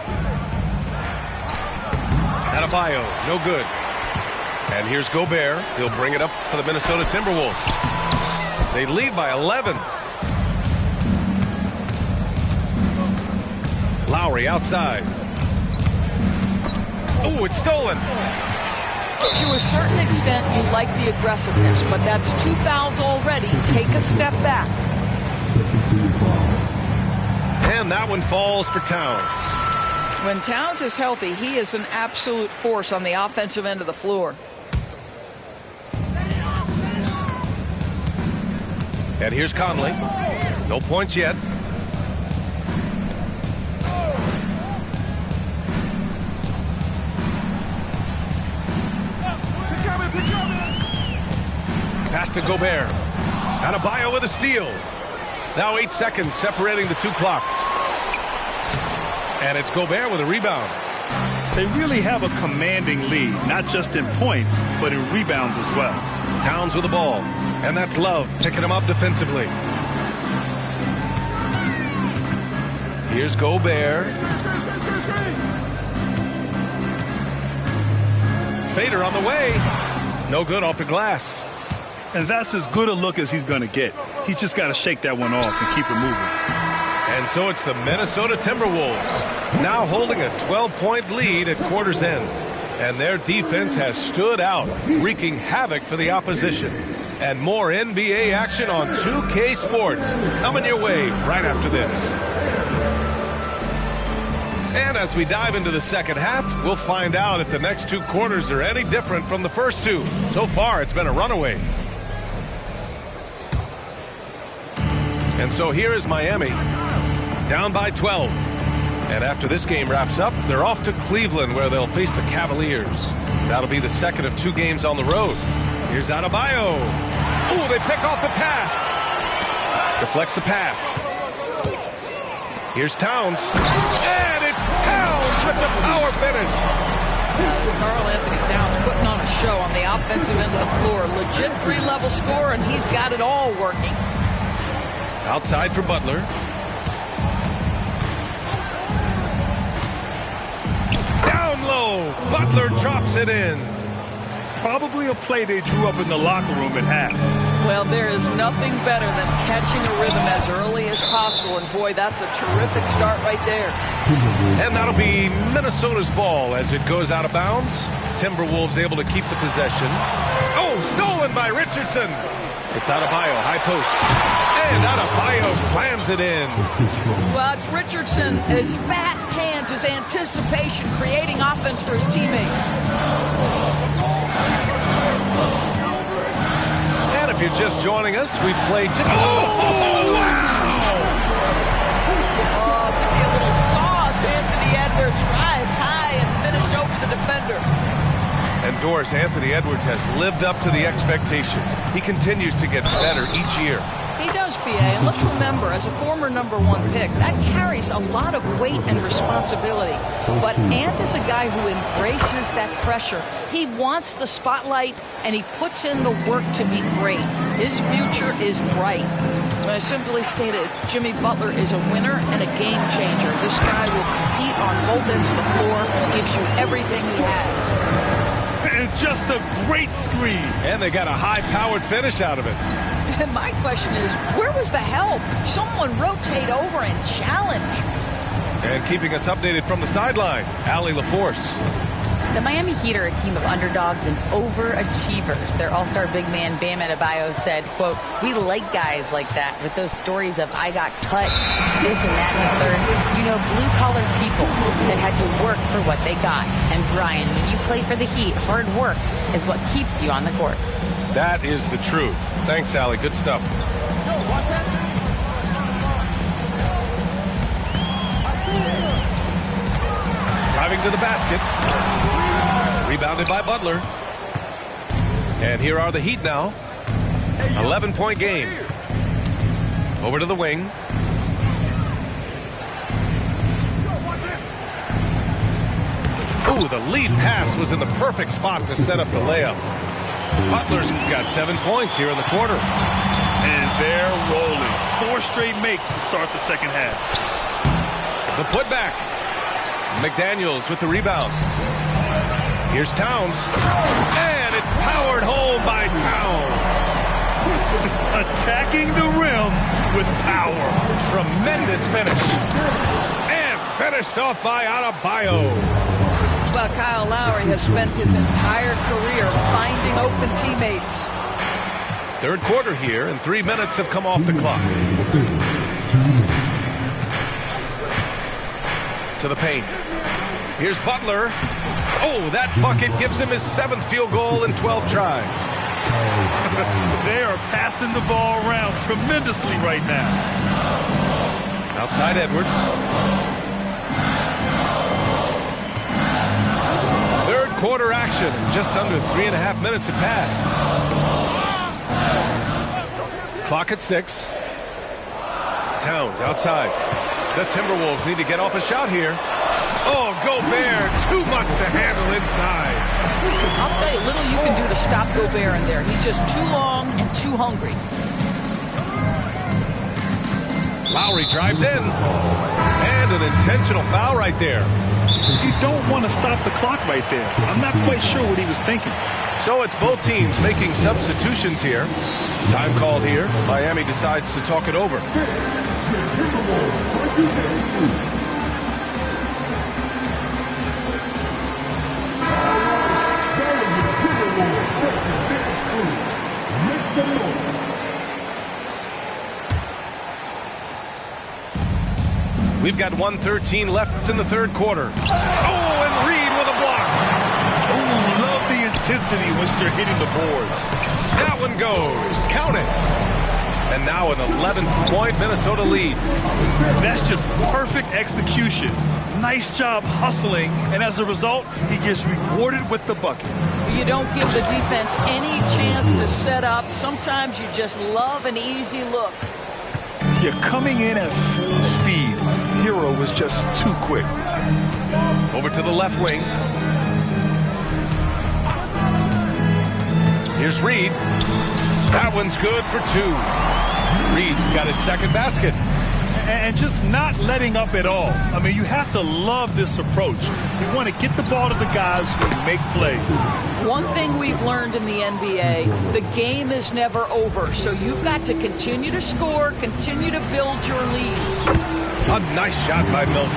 Adebayo, no good. And here's Gobert. He'll bring it up for the Minnesota Timberwolves. They lead by 11. Lowry outside. Oh, it's stolen. To a certain extent, you like the aggressiveness, but that's 2 fouls already. Take a step back. And that one falls for Towns. When Towns is healthy, he is an absolute force on the offensive end of the floor. And here's Conley. No points yet. Pass to Gobert. Adebayo with a steal. Now 8 seconds separating the 2 clocks. And it's Gobert with a rebound. They really have a commanding lead, not just in points, but in rebounds as well. Towns with the ball. And that's Love picking him up defensively. Here's Gobert. Fader on the way. No good off the glass. And that's as good a look as he's going to get. He's just got to shake that one off and keep it moving. And so it's the Minnesota Timberwolves now holding a 12-point lead at quarter's end. And their defense has stood out, wreaking havoc for the opposition. And more NBA action on 2K Sports coming your way right after this. And as we dive into the second half, we'll find out if the next two quarters are any different from the first two. So far, it's been a runaway. And so here is Miami, down by 12. And after this game wraps up, they're off to Cleveland, where they'll face the Cavaliers. That'll be the second of two games on the road. Here's Adebayo. Oh, they pick off the pass. Deflects the pass. Here's Towns. And it's Towns with the power finish. Karl-Anthony Towns putting on a show on the offensive end of the floor. Legit three-level score, and he's got it all working. Outside for Butler. Down low. Butler drops it in. Probably a play they drew up in the locker room at half. Well, there is nothing better than catching a rhythm as early as possible, and boy, that's a terrific start right there. And that'll be Minnesota's ball as it goes out of bounds. Timberwolves able to keep the possession. Oh, stolen by Richardson. It's Adebayo, high post. And Adebayo slams it in. Well, it's Richardson, his fast hands, his anticipation, creating offense for his teammate. And if you're just joining us, we played... Oh, wow! A little sauce. Anthony Edwards rise high and finish over the defender. And Doris, Anthony Edwards has lived up to the expectations. He continues to get better each year. He does, B.A., and let's remember, as a former #1 pick, that carries a lot of weight and responsibility. But Ant is a guy who embraces that pressure. He wants the spotlight, and he puts in the work to be great. His future is bright. Well, simply stated, Jimmy Butler is a winner and a game changer. This guy will compete on both ends of the floor, gives you everything he has. And just a great screen. And they got a high-powered finish out of it. And my question is, where was the help? Someone rotate over and challenge. And keeping us updated from the sideline, Allie LaForce. The Miami Heat are a team of underdogs and overachievers. Their all-star big man, Bam Adebayo, said, quote, "We like guys like that with those stories of I got cut, this and that and the third. You know, blue-collar people that had to work for what they got. And Brian, when you play for the Heat, hard work is what keeps you on the court." That is the truth. Thanks, Allie. Good stuff. Driving to the basket. Rebounded by Butler. And here are the Heat now. 11-point game. Over to the wing. Ooh, the lead pass was in the perfect spot to set up the layup. Butler's got 7 points here in the quarter. And they're rolling. 4 straight makes to start the second half. The putback. McDaniels with the rebound. Here's Towns. And it's powered home by Towns. Attacking the rim with power. Tremendous finish. And finished off by Adebayo. Well, Kyle Lowry has spent his entire career finding open teammates. Third quarter here, and 3 minutes have come off the clock. To the paint. Here's Butler. Oh, that bucket gives him his 7th field goal in 12 tries. They are passing the ball around tremendously right now. Outside Edwards. Third quarter action. Just under 3.5 minutes have passed. Clock at 6. Towns outside. The Timberwolves need to get off a shot here. Oh, Gobert, too much to handle inside. I'll tell you, little you can do to stop Gobert in there. He's just too long and too hungry. Lowry drives in. And an intentional foul right there. You don't want to stop the clock right there. I'm not quite sure what he was thinking. So it's both teams making substitutions here. Time called here. Miami decides to talk it over. We've got 1:13 left in the third quarter. Oh, and Reed with a block. Oh, love the intensity once you're hitting the boards. That one goes. Count it. And now an 11-point Minnesota lead. That's just perfect execution. Nice job hustling, and as a result, he gets rewarded with the bucket. You don't give the defense any chance to set up. Sometimes you just love an easy look. You're coming in at full speed. Hero was just too quick. Over to the left wing. Here's Reed. That one's good for two. Reed's got his second basket. And just not letting up at all. I mean, you have to love this approach. You want to get the ball to the guys who make plays. One thing we've learned in the NBA, the game is never over. So you've got to continue to score, continue to build your lead. A nice shot by Milton.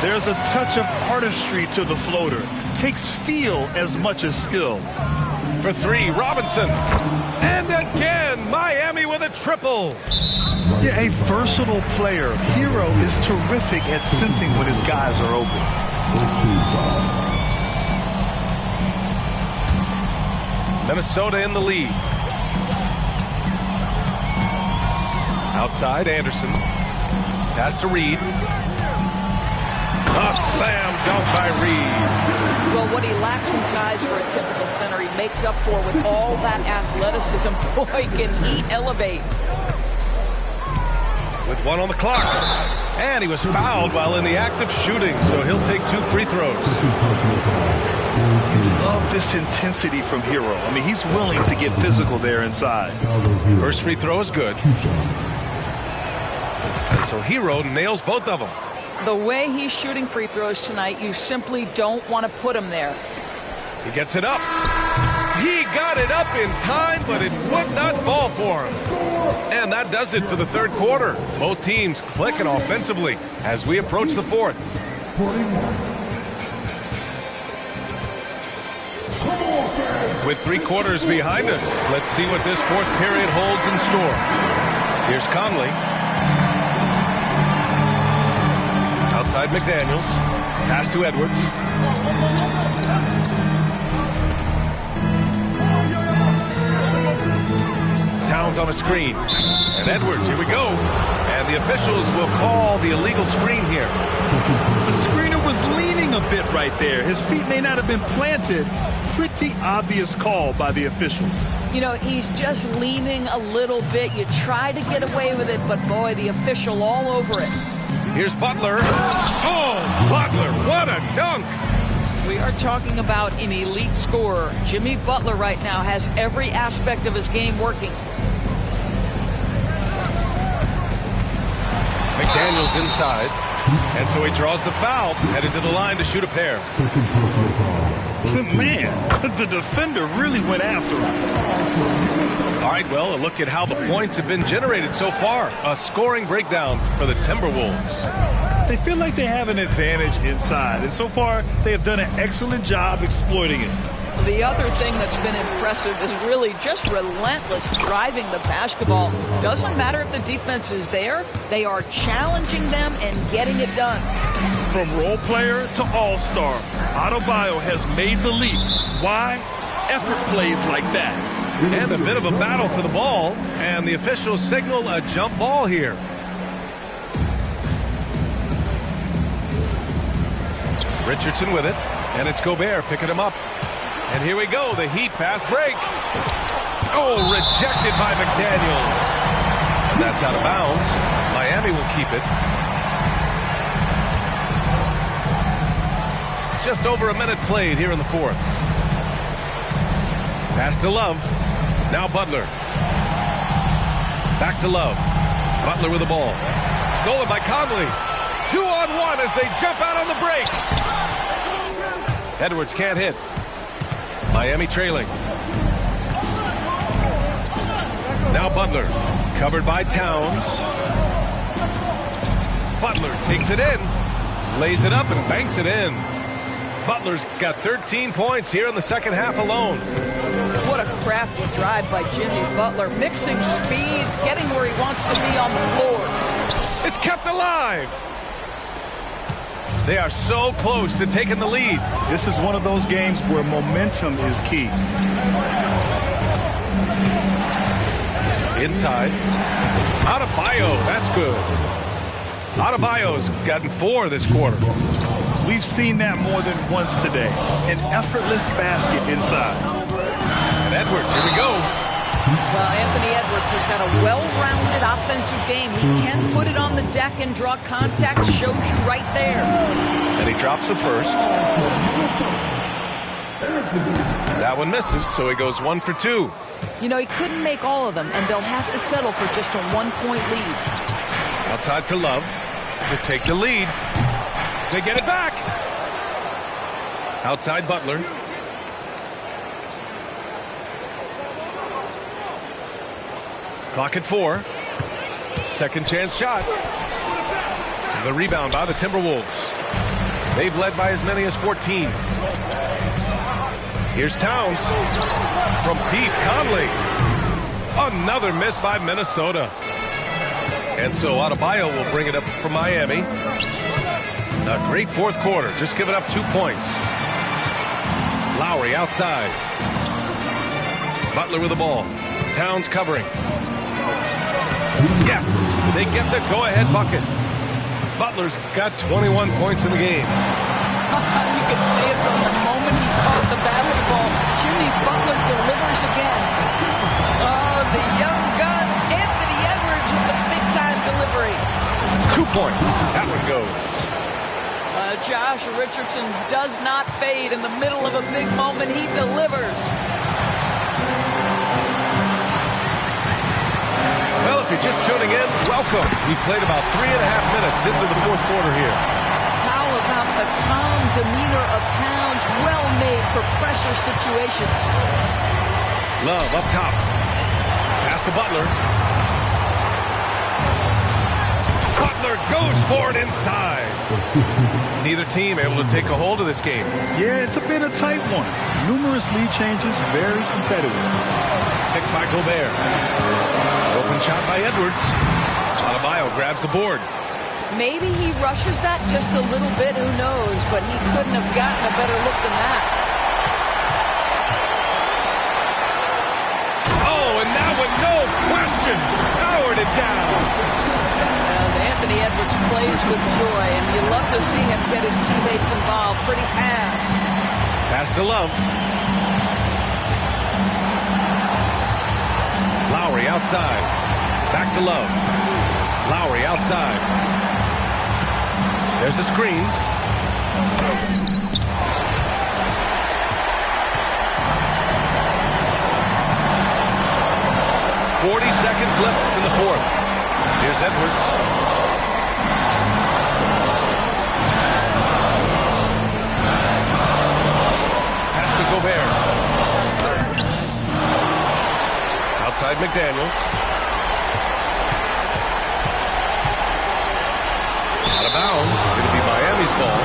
There's a touch of artistry to the floater. Takes feel as much as skill. For three, Robinson. And again, Miami with a triple. Yeah, a versatile player. Hero is terrific at sensing when his guys are open. Minnesota in the lead. Outside, Anderson. Pass to Reed. A slam dunk by Reed. Well, what he lacks in size for a typical center, he makes up for with all that athleticism. Boy, can he elevate. With one on the clock. And he was fouled while in the act of shooting, so he'll take 2 free throws. Love this intensity from Hero. I mean, he's willing to get physical there inside. First free throw is good. And so Hero nails both of them. The way he's shooting free throws tonight, you simply don't want to put him there. He gets it up. He got it up in time, but it would not fall for him. And that does it for the third quarter. Both teams clicking offensively as we approach the fourth. With 3 quarters behind us, let's see what this fourth period holds in store. Here's Conley. Outside McDaniels. Pass to Edwards. Towns on a screen. And Edwards, here we go. And the officials will call the illegal screen here. The screener was leaning a bit right there. His feet may not have been planted. Pretty obvious call by the officials. You know, he's just leaning a little bit. You try to get away with it, but boy, the official all over it. Here's Butler. Oh, Butler, what a dunk! We are talking about an elite scorer. Jimmy Butler right now has every aspect of his game working. McDaniels inside. And so he draws the foul, headed to the line to shoot a pair. Man, the defender really went after him. All right, well, a look at how the points have been generated so far. A scoring breakdown for the Timberwolves. They feel like they have an advantage inside, and so far they have done an excellent job exploiting it. The other thing that's been impressive is really just relentless driving the basketball. Doesn't matter if the defense is there, they are challenging them and getting it done. From role player to all-star, Adebayo has made the leap. Why? Effort plays like that. And a bit of a battle for the ball, and the officials signal a jump ball here. Richardson with it, and it's Gobert picking him up. And here we go, the Heat fast break. Oh, rejected by McDaniels. And that's out of bounds. Miami will keep it. Just over a minute played here in the fourth. Pass to Love. Now Butler. Back to Love. Butler with the ball. Stolen by Conley. 2-on-1 as they jump out on the break. Edwards can't hit. Miami trailing. Now Butler, covered by Towns. Butler takes it in, lays it up and banks it in. Butler's got 13 points here in the second half alone. What a crafty drive by Jimmy Butler, mixing speeds, getting where he wants to be on the floor. It's kept alive. They are so close to taking the lead. This is one of those games where momentum is key. Inside. Adebayo, that's good. Adebayo's gotten 4 this quarter. We've seen that more than once today. An effortless basket inside. And Edwards, here we go. Well, Anthony Edwards has got a well-rounded offensive game. He can put it on the deck and draw contact. Shows you right there. And he drops the first. That one misses, so he goes 1 for 2. You know, he couldn't make all of them, and they'll have to settle for just a 1-point lead. Outside for Love to take the lead. They get it back. Outside Butler. Clock at 4. Second chance shot. The rebound by the Timberwolves. They've led by as many as 14. Here's Towns. From deep, Conley. Another miss by Minnesota. And so Adebayo will bring it up for Miami. A great fourth quarter, just giving up 2 points. Lowry outside. Butler with the ball. Towns covering. Yes, they get the go-ahead bucket. Butler's got 21 points in the game. You can see it from the moment he caught the basketball. Jimmy Butler delivers again. Oh, the young gun, Anthony Edwards with the big-time delivery. 2 points. That one goes. Josh Richardson does not fade in the middle of a big moment. He delivers. Well, if you're just tuning in, welcome. We played about 3.5 minutes into the fourth quarter here. How about the calm demeanor of Towns? Well made for pressure situations. Love up top. Pass to Butler. Butler goes for it inside. Neither team able to take a hold of this game. Yeah, it's a bit a tight one. Numerous lead changes, very competitive. Picked by Gobert. Open shot by Edwards. Adebayo grabs the board. Maybe he rushes that just a little bit, who knows, but he couldn't have gotten a better look than that. Oh, and that one, no question, powered it down. Anthony Edwards plays with joy, and you love to see him get his teammates involved. Pretty pass. Pass to Love. Lowry outside. Back to Love. Lowry outside. There's a screen. Seconds left in the fourth. Here's Edwards. Pass to Gobert. Outside McDaniels. Out of bounds. It'll be Miami's ball.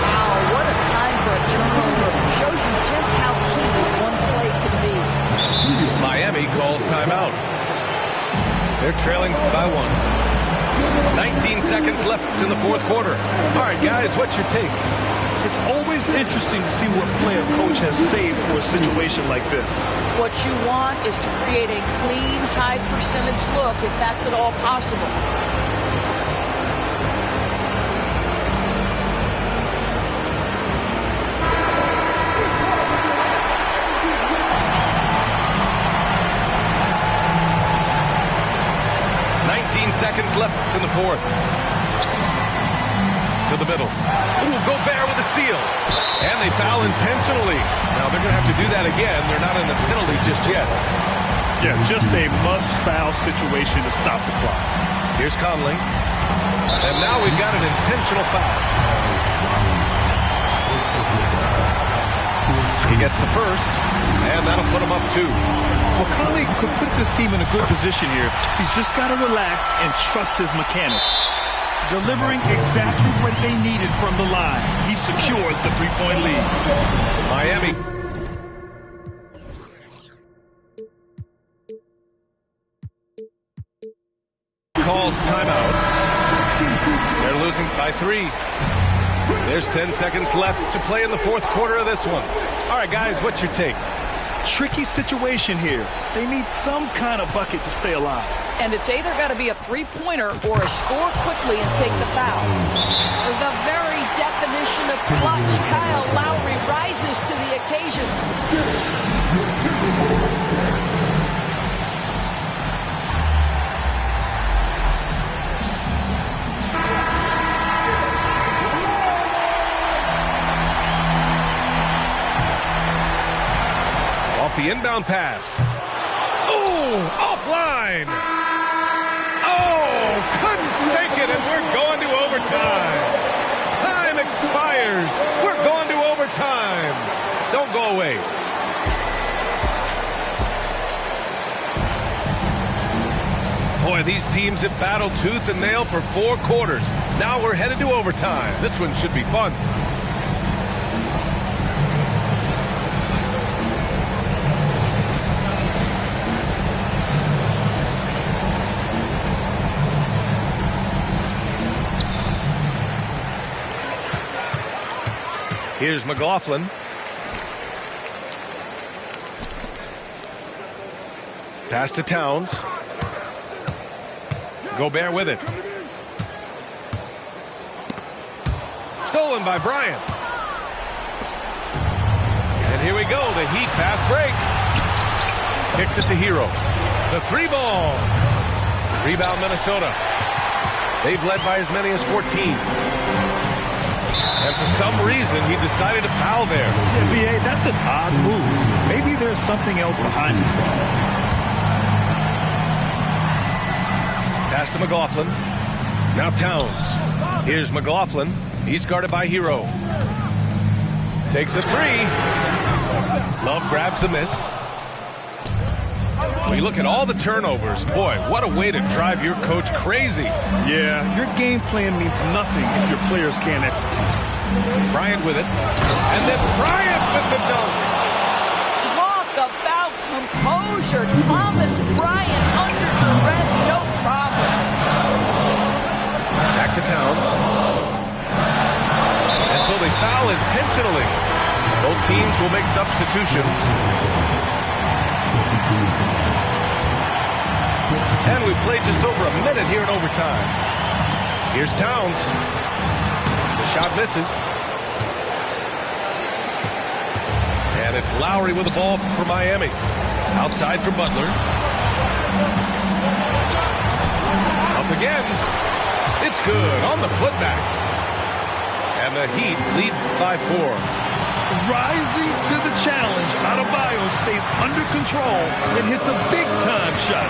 Wow, what a time for a turnover. Shows you just how key one play can be. Miami calls timeout. They're trailing by 1. 19 seconds left in the fourth quarter. All right, guys, what's your take? It's always interesting to see what play a coach has saved for a situation like this. What you want is to create a clean, high-percentage look if that's at all possible. Seconds left in the fourth. To the middle. Ooh, Gobert with a steal. And they foul intentionally. Now they're going to have to do that again. They're not in the penalty just yet. Yeah, just a must-foul situation to stop the clock. Here's Conley. And now we've got an intentional foul. He gets the first, and that'll put him up 2. Well, Conley could put this team in a good position here. He's just got to relax and trust his mechanics. Delivering exactly what they needed from the line. He secures the three-point lead. Miami. Calls timeout. They're losing by 3. There's 10 seconds left to play in the fourth quarter of this one. All right, guys, what's your take? Tricky situation here. They need some kind of bucket to stay alive. And it's either got to be a three-pointer or a score quickly and take the foul. The very definition of clutch. Kyle Lowry rises to the occasion. Off the inbound pass. Ooh, offline. Oh, couldn't sink it, and we're going to overtime. Time expires. We're going to overtime. Don't go away. Boy, these teams have battled tooth and nail for 4 quarters. Now we're headed to overtime. This one should be fun. Here's McLaughlin. Pass to Towns. Gobert with it. Stolen by Bryant. And here we go. The Heat fast break. Kicks it to Hero. The 3-ball. Rebound Minnesota. They've led by as many as 14. And for some reason, he decided to foul there. Yeah, B.A., that's an odd move. Maybe there's something else behind it. Pass to McLaughlin. Now Towns. Here's McLaughlin. He's guarded by Hero. Takes a 3. Love grabs the miss. When you look at all the turnovers, boy, what a way to drive your coach crazy. Yeah, your game plan means nothing if your players can't execute. Bryant with it. And then Bryant with the dunk. Talk about composure. Thomas Bryant under duress, no problem. Back to Towns. And so they foul intentionally. Both teams will make substitutions. And we played just over a minute here in overtime. Here's Towns. The shot misses. And it's Lowry with the ball for Miami. Outside for Butler. Up again. It's good on the putback. And the Heat lead by 4. Rising to the challenge, Adebayo stays under control and hits a big-time shot.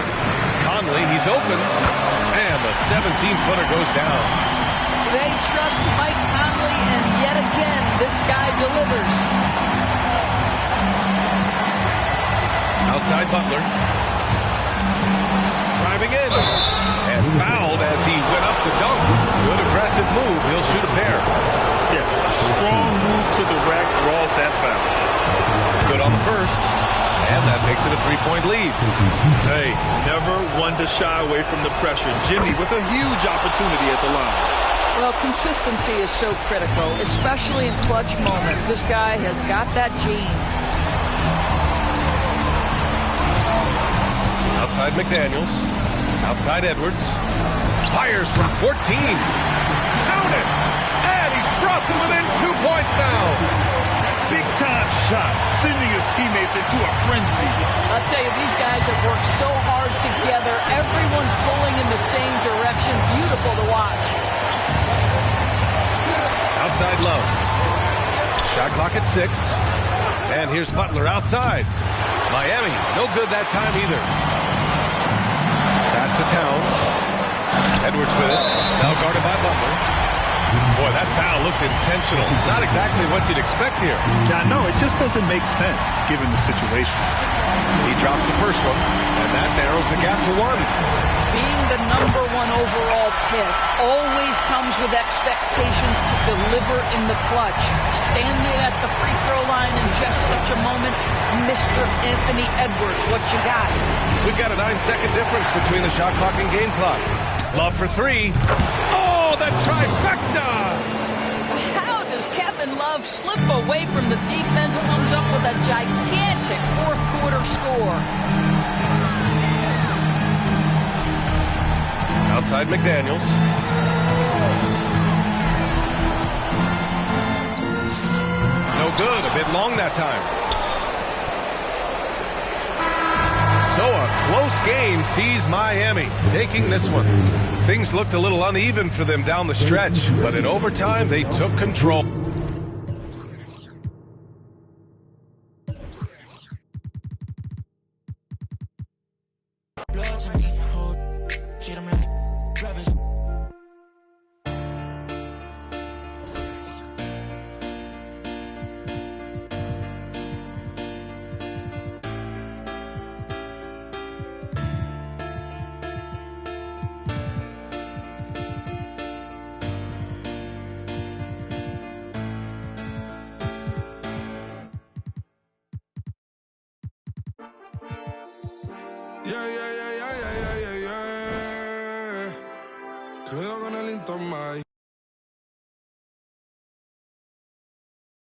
Conley, he's open, and the 17-footer goes down. They trust Mike Conley, and yet again, this guy delivers. Outside Butler. Driving in. And fouled as he went up to dunk. Good aggressive move. He'll shoot a pair. Yeah, strong move to the rack draws that foul. Good on the first. And that makes it a 3-point lead. Hey, never one to shy away from the pressure. Jimmy with a huge opportunity at the line. Well, consistency is so critical, especially in clutch moments. This guy has got that gene. Outside McDaniels. Outside Edwards. Fires from 14. Count it! And he's brought them within 2 points now. Big-time shot, sending his teammates into a frenzy. I'll tell you, these guys have worked so hard together. Everyone pulling in the same direction. Beautiful to watch. Outside Love. Shot clock at 6. And here's Butler outside. Miami, no good that time either. Pass to Towns. Edwards with it. Now guarded by Butler. Boy, that foul looked intentional. Not exactly what you'd expect here. Yeah, no, it just doesn't make sense given the situation. He drops the first one, and that narrows the gap to 1. Being the #1 overall pick always comes with expectations to deliver in the clutch. Standing at the free throw line in just such a moment, Mr. Anthony Edwards, what you got? We've got a 9-second difference between the shot clock and game clock. Love for 3. Oh, the trifecta! How does Kevin Love slip away from the defense, comes up with a gigantic fourth-quarter score? Outside McDaniels. No good. A bit long that time. So a close game sees Miami taking this one. Things looked a little uneven for them down the stretch, but in overtime they took control. Creo con el Inter Mai.